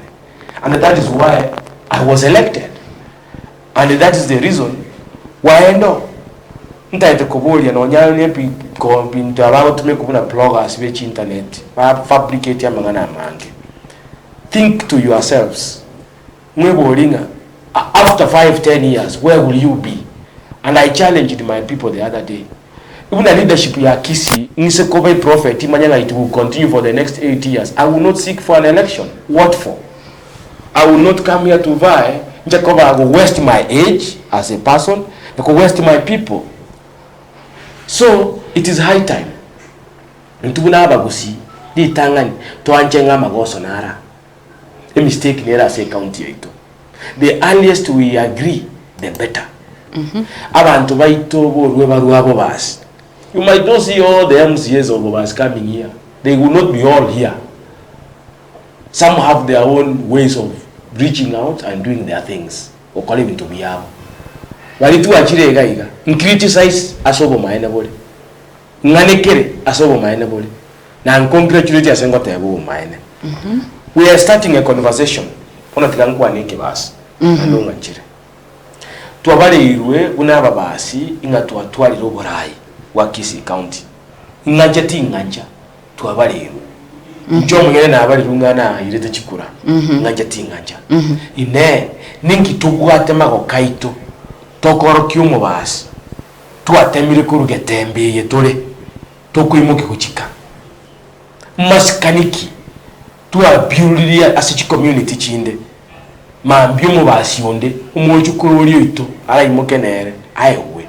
And that is why I was elected. And that is the reason why I know ntaite kobolia no nyalo nepi ko pinto abago tume kubuna bloggers be internet ba fabricate amangana amange. Think to yourselves, mwebolinga after 5-10 years where will you be? And I challenged my people the other day. Even the leadership ya Kisii nise kobe prophet imanyanga it will continue for the next 8 years. I will not seek for an election. What for? I will not come here to vie. I will waste my age as a person. I will waste my people. So it is high time. Ntubuna abagusi di tangani to anjenga magoso nara. A mistake nera say county ito. The earliest we agree, the better. Abantu baito bo ruabo bas. You might not see all the MCAs of us coming here. They will not be all here. Some have their own ways of reaching out and doing their things. Or calling it to be able. But it was actually criticize asobo maenabole. Nganekere asobo maenabole. Na congratulate asengo tebo maene. We are starting a conversation. Ona tikangu aneke basi. Andonga chire. Tuabale irwe unaba basi inga tuatwali roborai wa Kisii County. Nganja tinganja tuabale irwe. Njo mwene na abali rungana irete chikura. Nganja tinganja. Ine ningi tugwate mago kaito. Tokoro kyumo basi. Tuatemire kuruge tembe ye tole. tokuimuke kuchika maskaniki tuabiuliria asichi community chinde mambio mu basionde umujukurori ito arayimuke nere ayewe.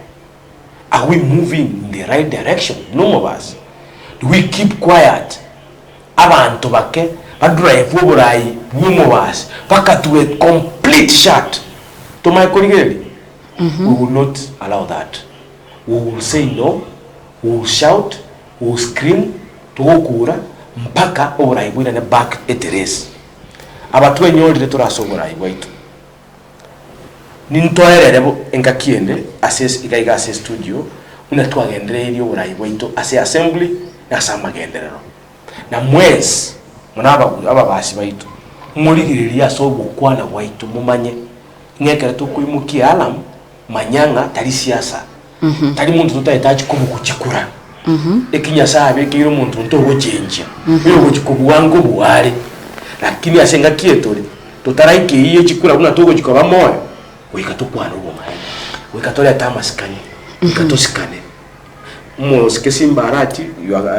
Are we moving in the right direction? No of us. Do we keep quiet? Abantu bake badrive uburayi bumubas paka to a complete shut. To my colleague, we will not allow that. We will say no, we will shout, we will scream, tuhokura mpaka uburayi bwina back at race. Abatu enyolire turaso uburayi bwaitu. Nintoererebo enkakiende assess ikaiga assess studio una twagendere iri uburayi bwaitu ase assembly na samagenderero na mwezi munaba basi baitu murigiriria so gukwana bwaitu mumanye ngekere tukuimukia alam manyanga tari siasa tari muntu tutahitaji kumukuchikura ekinya sabe kiro muntu ntogo chenja biro kuchikubu wangu buware lakini asenga kietore tutaraike iye chikura una togo chikoba moyo wikatukwana ubo mai wikatole tamaskani wikatosikane mo sikesimbarati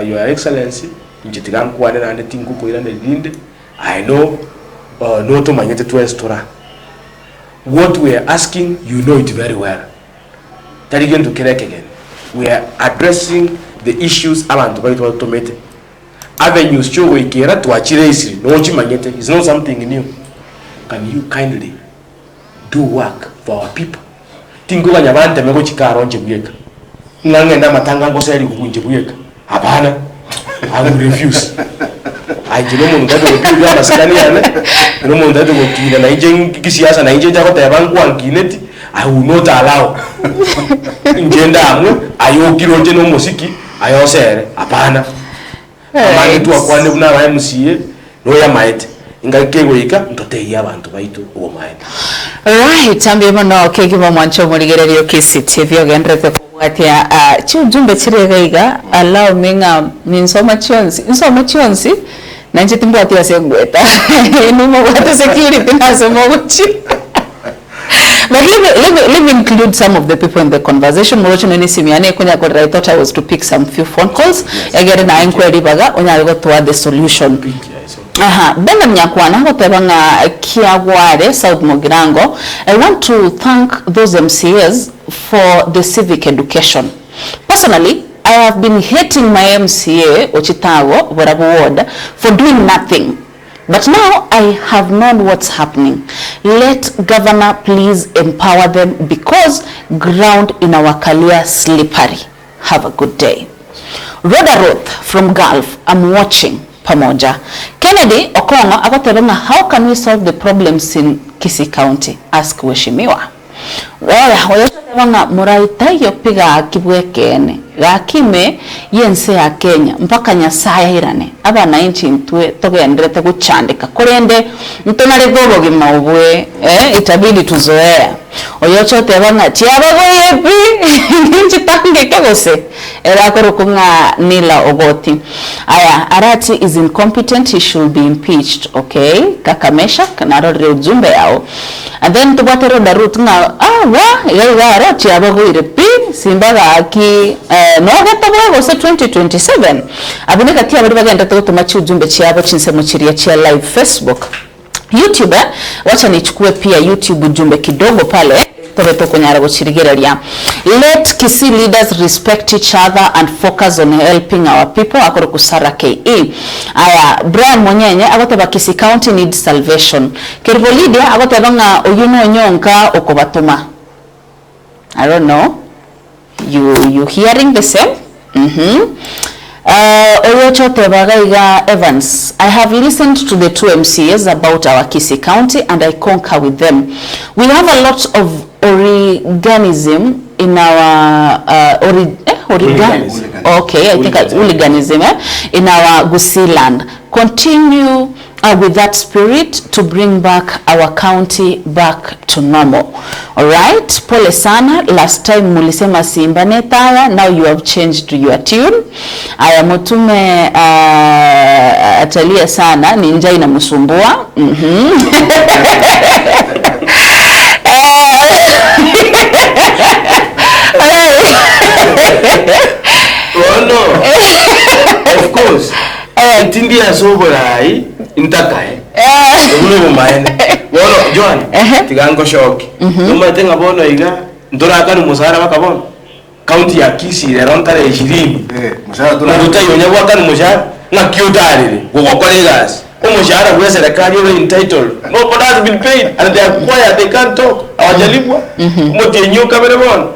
your excellency njitigankwane nande tinguko irane linde I know no to manyete to estora what we are asking you know it very well that again to correct again we are addressing the issues abantu baito automate avenues chogo ikera to achire isiri no chimanyete is not something new. Can you kindly do work for our people? Tingo banyabante mego chikaro nje buyeka ngangenda matanga ngoseri kukunje buyeka hapana. I will refuse. I do not want to go to maskani yana no mo ndado go kina na inje kisiasa na inje jako tabangu angineti I will not allow njenda amwe ayo kironje no musiki ayo sere hapana. Amani tu akwane una ba MCA no ya maete ingakego ika ntoteya abantu baitu uwo maete. Right, ambe mono kegi mwancho murigererio KCTV ogendrete kubwatia chujumbe chiregaiga allow minga ninsoma chionsi nanje timbwatia sengweta numo wata security naso mochi. But let me include some of the people in the conversation. Morocho nini simiane kunya kwa I thought I was to pick some few phone calls. Egere na inquiry baga onya go toward the solution. Benda mnyakwana hotebanga Kiagware South Mogirango. I want to thank those MCAs for the civic education. Personally, I have been hating my MCA Ochitago Borabu Ward for doing nothing. But now I have known what's happening. Let governor please empower them because ground in our career slippery. Have a good day. Rodaroth from Gulf, I'm watching. Pamoja. Kennedy Okongo akotebenga, how can we solve the problems in Kisii County? Ask Weshimiwa. Well, oyotebanga muraitayo piga kibwekene. Gakime yense ya Kenya mpaka Nyasaye irane. Abana inchi ntwe togendrete guchandika. Kurende ntonare gogo gimaubwe itabidi tuzoea. Oyotebanga chiabagoyepi inchi tangeke gose. Erakorukunga nila ogoti. Aya, Arati is incompetent, he should be impeached. Okay, Kakamesha kanarore ujumbe yao. And then tubate Rodarut nga Arati abagoyepi simbaga aki no gatabago se 2027. Abuneka tia bari bagenda tumachi ujumbe chiabo chinsemo chiria chia live Facebook. YouTube wacha nichukue pia YouTube ujumbe kidogo pale. Let Kisii leaders respect each other and focus on helping our people. Akoro kusara KE. Aya, Brian Monyenye agoteba Kisii County needs salvation. Keribo Lydia agoteba nga oyuno nyonka okobatuma. I don't know. You hearing the same? Oyocho Tebagaiga Evans, I have listened to the two MCAs about our Kisii County and I concur with them. We have a lot of hooliganism in our hooliganism in our Gusii land. Continue with that spirit to bring back our county back to normal. All right, pole sana. Last time mulisema Simba Netawa, now you have changed your tune. Aya mutume atalia sana, ninja inamusumbua. Oh no. ya soborai intakae ulo maene bono John tigango shoki numa tenga bono iga ndora kanu musara bakabona county ya Kisii rontare 20 musara tutayonya kwa kanu musara na kiutarire gokoregas umushahara kwa serikali ile entitled no but has been paid and they are quiet, they can't talk awajalipwa motenyo kamera bono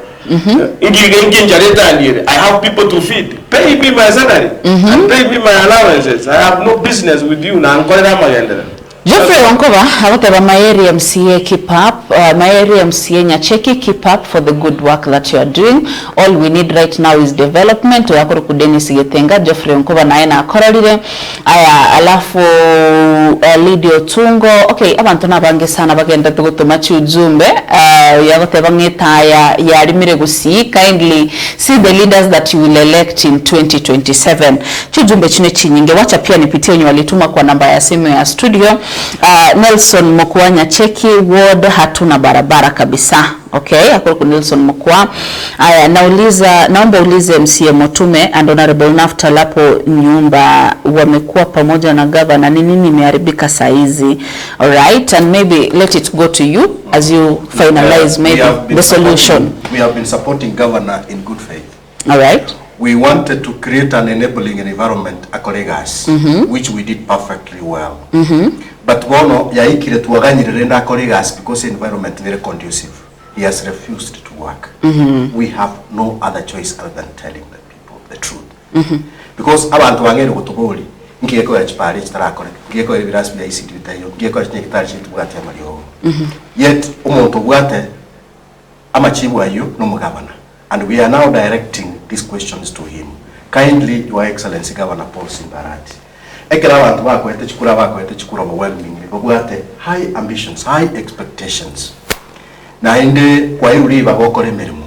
ingi njareta ndire I have people to feed, pay me my salary and pay me my allowances. I have no business with you na nkolera magendera. Geoffrey Wankova, abakaba Maeri MCA keep up, Maeri MCA Nyacheki keep up for the good work that you are doing. All we need right now is development. Yakuru kudeni sigetenga Geoffrey Wankova na ena akororire. Aya alafu Lydia Tungo. Okay, abantu nabange sana bagenda tugutuma ujumbe. Yagoteba ngeta ya rimire gusi. Kindly see the leaders that you will elect in 2027. Chujumbe chine chinyinge. Wacha pia nipitie wenye walituma kwa namba ya simu ya studio. Nelson Mokwa Nyacheki ward hatuna barabara kabisa. Okay, hapo Nelson Mokwa. Aya naomba ulize MCA Motume and Honorable Nafta lapo nyumba wamekuwa pamoja na governor nini imeharibika saizi. All right, and maybe let it go to you as you finalize maybe the solution. We have been supporting governor in good faith. All right. We wanted to create an enabling environment akoregas, which we did perfectly well. But bono ya ikire tuwaganyirire na akoregas because the environment very conducive. He has refused to work. We have no other choice other than telling the people the truth. Because abantu bangere gutubuli ngiyeko ya chipari chitarakore ngiyeko ya birasbi ya ICD bitayo ngiyeko ya kitari chitu bwate amariyo. Yet umuntu bwate amachibu ayo no mugabana. And we are now directing these questions to him. Kindly, Your Excellency Governor Paul Simbarati. Ekera abantu bakwete chikura overwhelmingly. Bagwate high ambitions, high expectations. Na inde kwa yuri bagokore mirimo.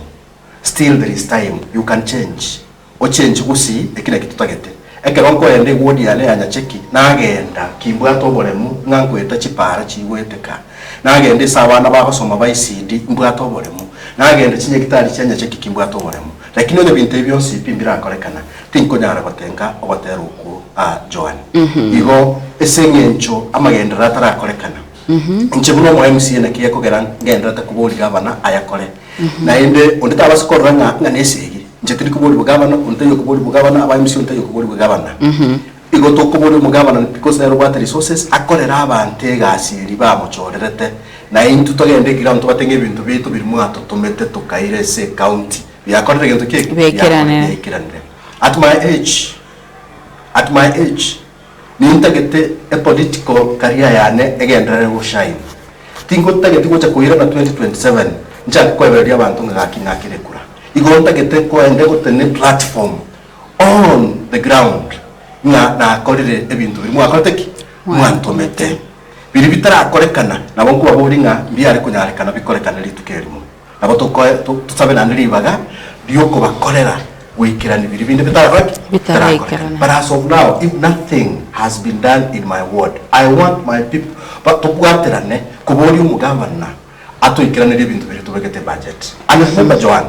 Still there is time. You can change. O change gusi ekina kitutagete. Ekera onko ende wodi yale ya Nyacheki na agenda kimbwato boremu ngankweta chipara chiweteka. Na agenda sawana bakosoma ba ICD mbwato boremu. Na agenda chinye kitari cya Nyacheki kimbwato boremu. Lakini ono bintu byose ipimbira akorekana tinko nyara batenga obatera uko Joan igo esenyencho amagendera atarakorekana nche buno mu MCA nakiyeko gerangenda takuboli gavana ayakore na inde ondita abasikora nga nesigi nche tiri kuboli bugavana ontayo kuboli bugavana aba MCA ontayo kuboli bugavana igo to kuboli mugavana because there are resources akorera abante gasiri ba muchorerete na intu togende gira ntu batenge ibintu bitu biri mu atotomete tukaire se county yakorera gento keke bekerane at my age nintagete a political career yane egendere gushine tingo tagete gocha kuira na 2027 nja kweberia abantu ngakina kura igo ntagete ko ende gutene platform on the ground na akorere ebintu biri mu akorteki mwantomete biri bitara akorekana nabo kuba boringa mbiare kunyarekana bikorekana litukerimo nabo tusabe na ndiribaga byoko bakorera wikirani biri binde bitarakorana. But as of now, if nothing has been done in my ward, I want my people but to bwaterane kubori umugavana ato ikirani ibintu biri tubegete budget and remember Joan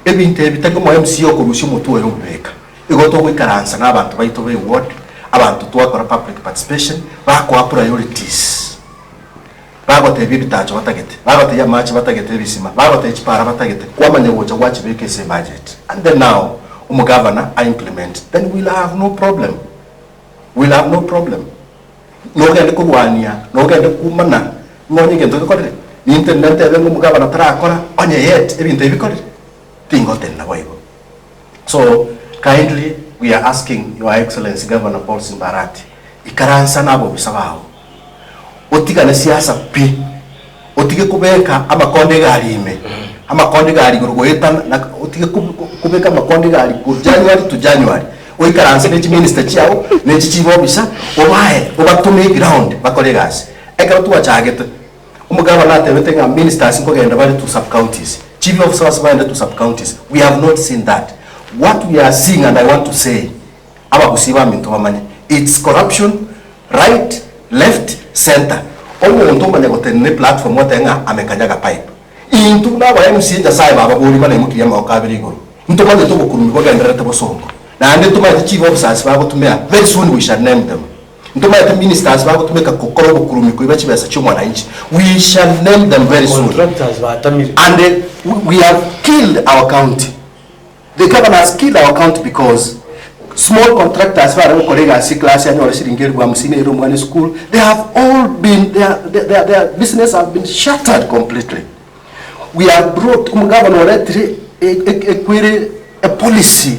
ebinte bitego mu MCO ko rushyo mutuwe rumbeka igoto kwikaransa n'abantu bayito be ward abantu twakora public participation bakwa priorities bagote bibitacho batagete bagote ya match batagete bisima bagote chipara batagete kwamanye wocha wachibeke se budget and then now governor I implement then we'll have no problem no gende kurwania no gende kumana ngoni gende kokore ni internet ebe governor tarakora onye yet ebinte bikore tingote na waibo. So kindly we are asking Your Excellency Governor Paul Simbarati ikaransa nabo bisabao otigane siasa pi otige kubeka amakonde garime amakonde gari gurugweta na otige kubeka amakonde gari ku January to January oikaranse ne minister chiao ne chichibo bisa obaye obatume ground bakolegas ekara tuwa chagete umugaba natebete nga ministers nkogenda bali to sub counties chief officers bali to sub counties. We have not seen that. What we are seeing, and I want to say abakusiba minto bamanye, it's corruption right left center. Omo ntomba nyagotene platform watenga amekanyaga pipe intu na ba MC sai baba buri bana mukiya makabiri guru ntomba nto bokuru bigoga ndarete bosongo na ande tuma chief officers babo tumea very soon we shall name them ndoma ya ministers bako tumeka kokoro bukurumi kuiba chibesa cyo mwananchi. We shall name them very soon. And we have killed our county. The governor has killed our county because small contractors who colleague C class and or sitting here in school, they have all been their business have been shattered completely. We have brought governor a policy.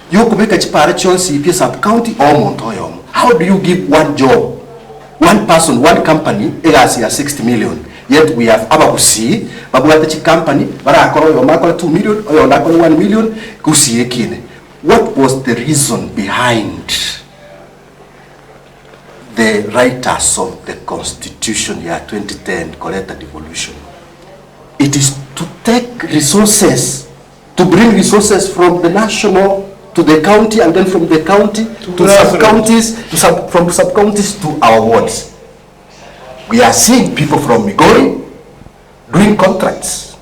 You could make a chiparachion CP sub county or Montoyom. How do you give one job, one person, one company, 60 million? Yet we have Abakusi, Babuatachi company, Barakoro, Makora 2 million, or Nakoro 1 million, Kusi Ekine. What was the reason behind the writers of the Constitution year 2010 collect a devolution? It is to take resources, to bring resources from the national to the county, and then from the county to sub-counties, from sub-counties to our wards. We are seeing people from Migori doing contracts.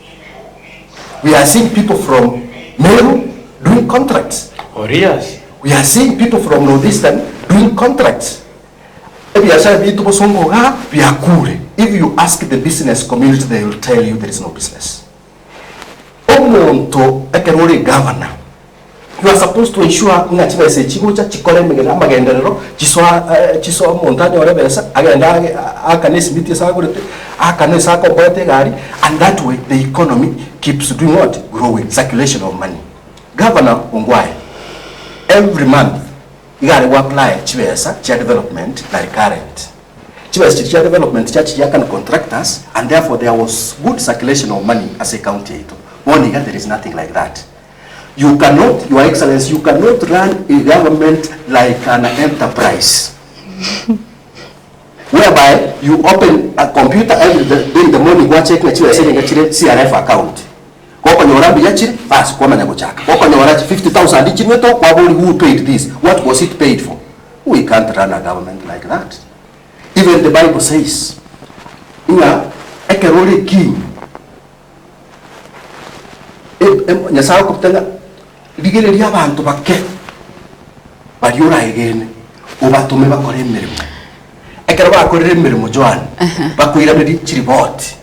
We are seeing people from Meru doing contracts. Orias. We are seeing people from Northeastern doing contracts. If you ask the business community, they will tell you there is no business. Governor, you are supposed to ensure that you say chigocha chikole megena magenderero chiswa montagne ore besa agenda akanes miti sagurete akanes akobote gari, and that way the economy keeps doing what? Growing, circulation of money. Governor Ongwae, every month you got to apply chibesa chia development like current chibesa chia development chia can contractors, and therefore there was good circulation of money as a county. One year there is nothing like that. You cannot, Your Excellency, you cannot run a government like an enterprise whereby you open a computer every day in the morning, go check CRF account. Who paid this? What was it paid for? We can't run a government like that. Even the Bible says, king. Ligereria abantu bake bariura igene ubatume bakore imirimo ekero bakorera imirimo Joan bakwira muri report.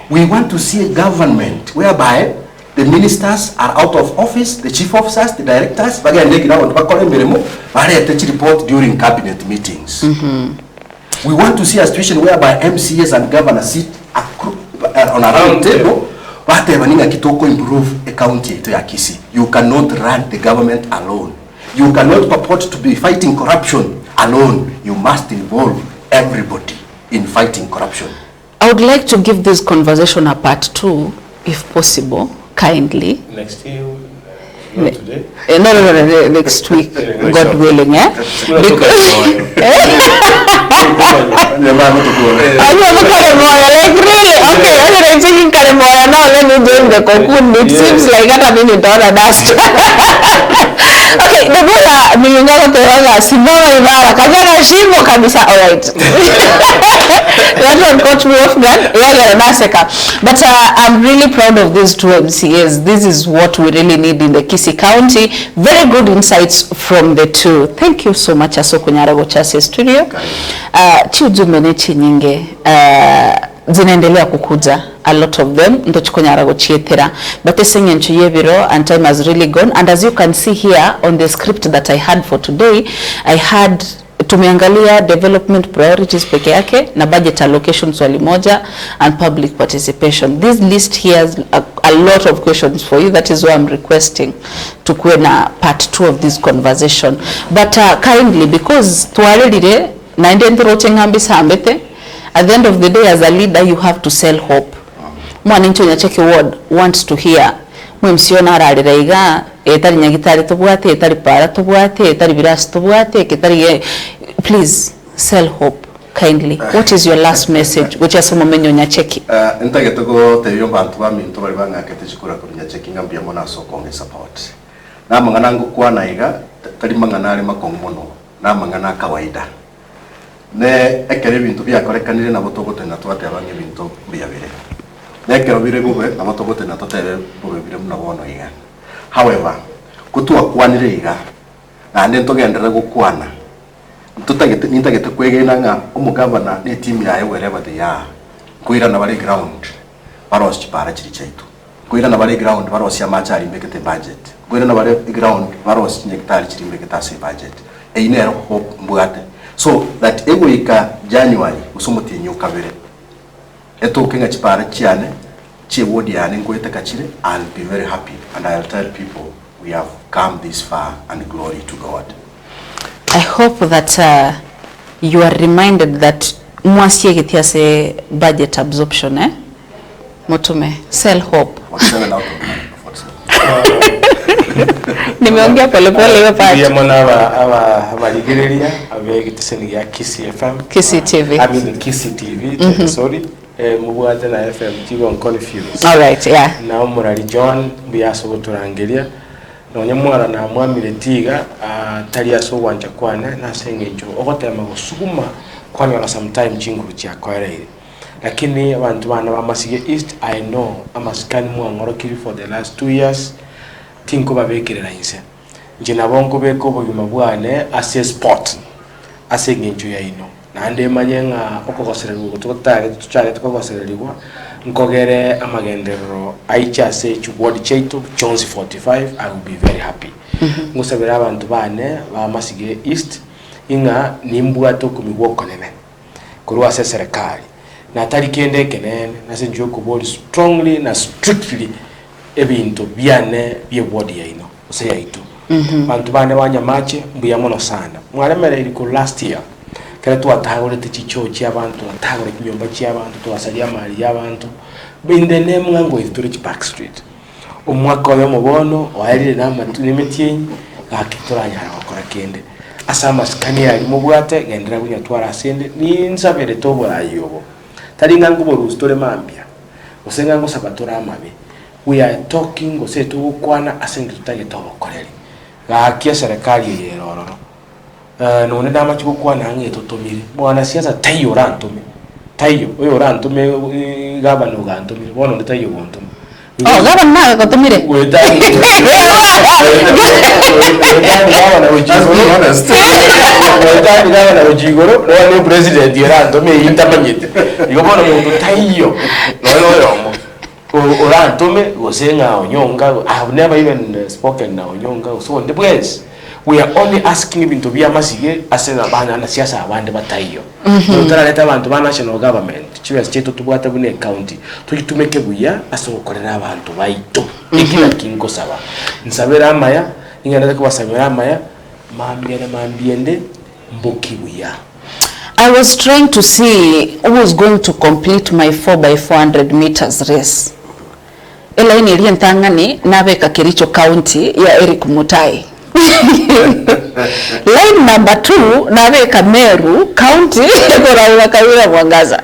We want to see a government whereby the ministers are out of office, the chief officers, the directors bagende kira abantu bakore imirimo barete report during cabinet meetings. We want to see a situation whereby MCAs and governors sit on a round table. Improve a county to Yakisi. You cannot run the government alone. You cannot purport to be fighting corruption alone. You must involve everybody in fighting corruption. I would like to give this conversation a part 2, if possible, kindly. Next year, not today. No, next week, God willing, eh? Like really? Okay, I'm thinking Karamoya now. Let me join the cocoon. It seems like I have been in the dust. Okay, the brother, Milingaro Tewaga, Simona Imara, Kajana Shimo Kabisa. All right. That one caught me off guard. But I'm really proud of these two MCAs. This is what we really need in the Kisii County. Very good insights from the two. Thank you so much, Asoko Nyarago Chase Studio. Chiujumenechi nyinge zinaendelea kukuja, a lot of them ndo chikonyarago chiethera, but esenye nchuyebiro, and time has really gone. And as you can see here on the script that I had for today, I had tumeangalia development priorities peke yake na budget allocation swali moja and public participation. This list here has a lot of questions for you. That is why I'm requesting to kuwe na part 2 of this conversation. But kindly, because tuarelire at the end of the day, as a leader, you have to sell hope. Mwanincho nyacheki ward wants to hear mwemsiona ararira etari nyagitari tubwate etari para tubwate etari birasi tubwate etari. Please sell hope kindly. What is your last message? Which is momenyo nyacheki. Ntagetoko teyo bantu ba minto bali banga ketechikura ku nyacheki ngambia mona sokonge support. Na mangana ngukwa naiga tali mangana ali makongono na mangana kawaida. Ne ekere bintu byakorekanire na botogote na twate abange bintu byabire. Ne ekero bire bube na botogote na totebe bube bire muna bono iga. However, kutua kwanire iga na nde ntogendera gukwana nitagete kwegena nga umugavana ne team yae wherever they are kuira na bari ground baros chipara chiri chaitu kuira na bari ground baros ya machari mbekete budget kuira na bari ground baros nyektari chiri mbekete ase budget einero hope mbugate so that egoika January usumuti nyuka bere eto kenga chipara chiane chiwodi yani ngoeta kachire. I'll be very happy and I'll tell people we have come this far and glory to God. I hope that you are reminded that mwasiye gitiase budget absorption Mutume sell hope. Nimeongea pole pole hiyo part. Ndio mwana aba ligereria abegiteseni ya Kisi FM. Kisi TV. I mean Kisi TV, sorry. Mubwate na FM tigo confused. All right, yeah. Na murali John biyaso guturangeria. Nonye mwara na mwamire tiga tali aso wanja kwana na sengejo ogotema gusuguma kwani wala sometime chinguru cha kwareire. Lakini abantu bana bamasige East I know amasikani mwangorokiri for the last 2 years tinko babekirera inse. Nje nabongo beko bugima bwane ase sport ase ngenjo ya ino. Nande manyenga okogosererwa gutugotare tuchare tukogosererwa nkogere amagendero aichase chubodi cheito Jones 45 I will be very happy. Ngusabira abantu bane bamasige East inga nimbwato kumigwoko nene kurwa se serikali na tali kende kenene nase njo kubodi strongly na strictly ebintu byane byebodi ya ino ose ya itu bantu bane banyamache mbuya mono sana mwaremere iliko last year kare twatagore tichicho cy'abantu atagore kiyomba cy'abantu twasalia mali y'abantu binde nemwe ngo ituri Park Street umwaka wa mubono wairire namatu nimetyenyi akitoranya akora kende asama skania ali mubwate gendera bunya twara asende ni nsabere tobora yobo taringa nguboro store mambia usenga ngo sabatora amabe we are talking go setu kwana asenge tutage tobokoreri gakia serikali yerororo none dama chiko kwana nge totomire bwana siasa tayo rantume tayo oyo rantume gabano gantume bono tayo gontume gaba na kotumire wedani na ujigoro no president yerando me intamanyete igobona muntu tayo no yomo oranto me gosenga onyonga I have never even spoken na onyonga so the place we are only asking him to be amasige asena bana na siasa abande batayo notara leta abantu ba national government chiwes cheto tubwata bune county tukitumeke buya asokorera abantu baito ikira kingo saba nsabera amaya ingana kubasabira amaya mambiende mboki buya. I was trying to see who was going to complete my 4x400 meters race. Ela ini rientangani nabeka Kericho County ya Eric Mutai. Line number 2 nabeka Meru County ya Kawira Mwangaza.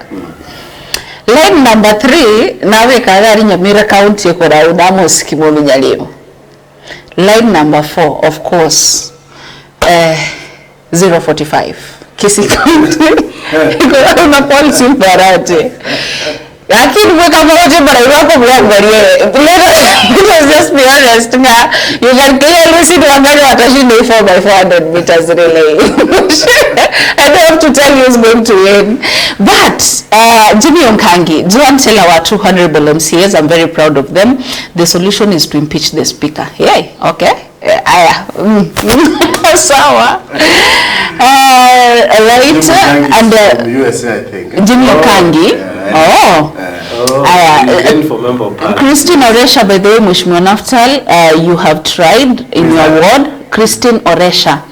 Line number 3 nabeka gari Nyamira County ya Udamos Kimolu Nyalimu. Line number 4 of course 045 Kisi County una policy mbarate. Lakini mweka mmoja bara iwapo mwangalie. Let us just be honest. You can clearly see the Wangari watashinda 4x400 meters relay. I don't have to tell you who's going to win. But Jimmy Onkangi, do you want to tell our 2 honorable MCAs? I'm very proud of them. The solution is to impeach the speaker. Yay, okay. Sawa. Right. And from USA, I think. Jimmy Onkangi. Christine Oresha, by the way, Mheshimiwa Naftal, you have tried in your ward. Christine Oresha,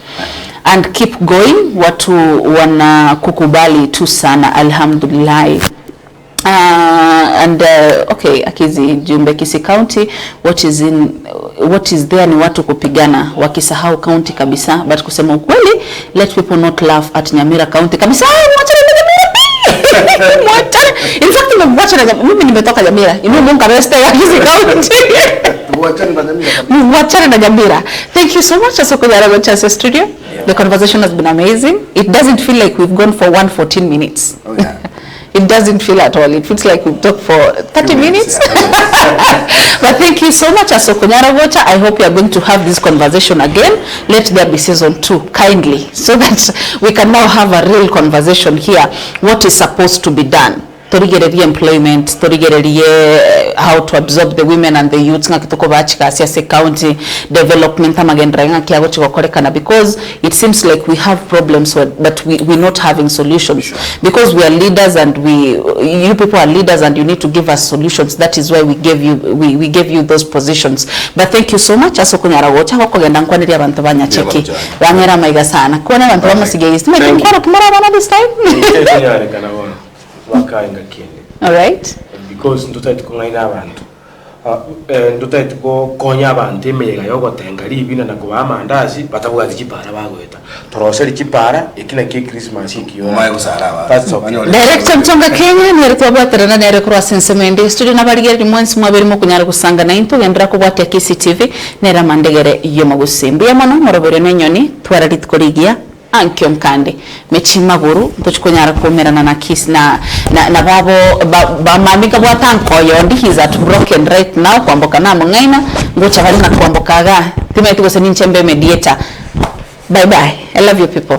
and keep going. Watu wana kukubali tu sana, alhamdulillah. And okay, Akizi Jumbe Kisi County, what is there ni watu kupigana wakisahau county kabisa, but kusema ukweli, let people not laugh at Nyamira County kabisa. In fact, mimi nimetoka Nyamira. Mungu areste ya Kisi County. Wachana na Nyamira. Thank you so much Asokojara Chance Studio. The conversation has been amazing. It doesn't feel like we've gone for 114 minutes. Oh yeah. It doesn't feel at all. It feels like we've talked for 30 minutes. But thank you so much, Asokonyara Water. I hope you are going to have this conversation again. Let there be season 2, kindly, so that we can now have a real conversation here. What is supposed to be done? Torigererie employment, torigererie how to absorb the women and the youths nga kitoko bachika siase county development amagendra nga kiago chikokorekana, because it seems like we have problems but we're not having solutions, because we are leaders and you people are leaders and you need to give us solutions. That is why we gave you those positions. But thank you so much. Asokonyara wocha kokogenda nkwanira abantu banyacheki banyera maiga sana kuona abantu bamasigeist mekora kumara bana this time. All right, because ndutaiti kungaina abantu ndutaiti ko konya abantu emega yogotenga libina na kuba amandazi batabuga zikipara bagweta toroseri kipara ikina ke Christmas ikiyo Mai kusaraba Director Mtonga Kenya ni rito abaterana na rekura sensemende studio na baligeri mwensi mwabiri mukunyara kusanga na into gendra ko bwate KCTV nera mandegere yo magusimbi yamano morobere nenyoni twara ritkorigia ankyo mkande mechi maguru ntochikonyara kumerana na kiss na babo mamika bwatanko yondi he's at broken right now kwamboka na mungaina ngocha bali na kwamboka ga timaiti gose ninchembe mediator. Bye bye, I love you people.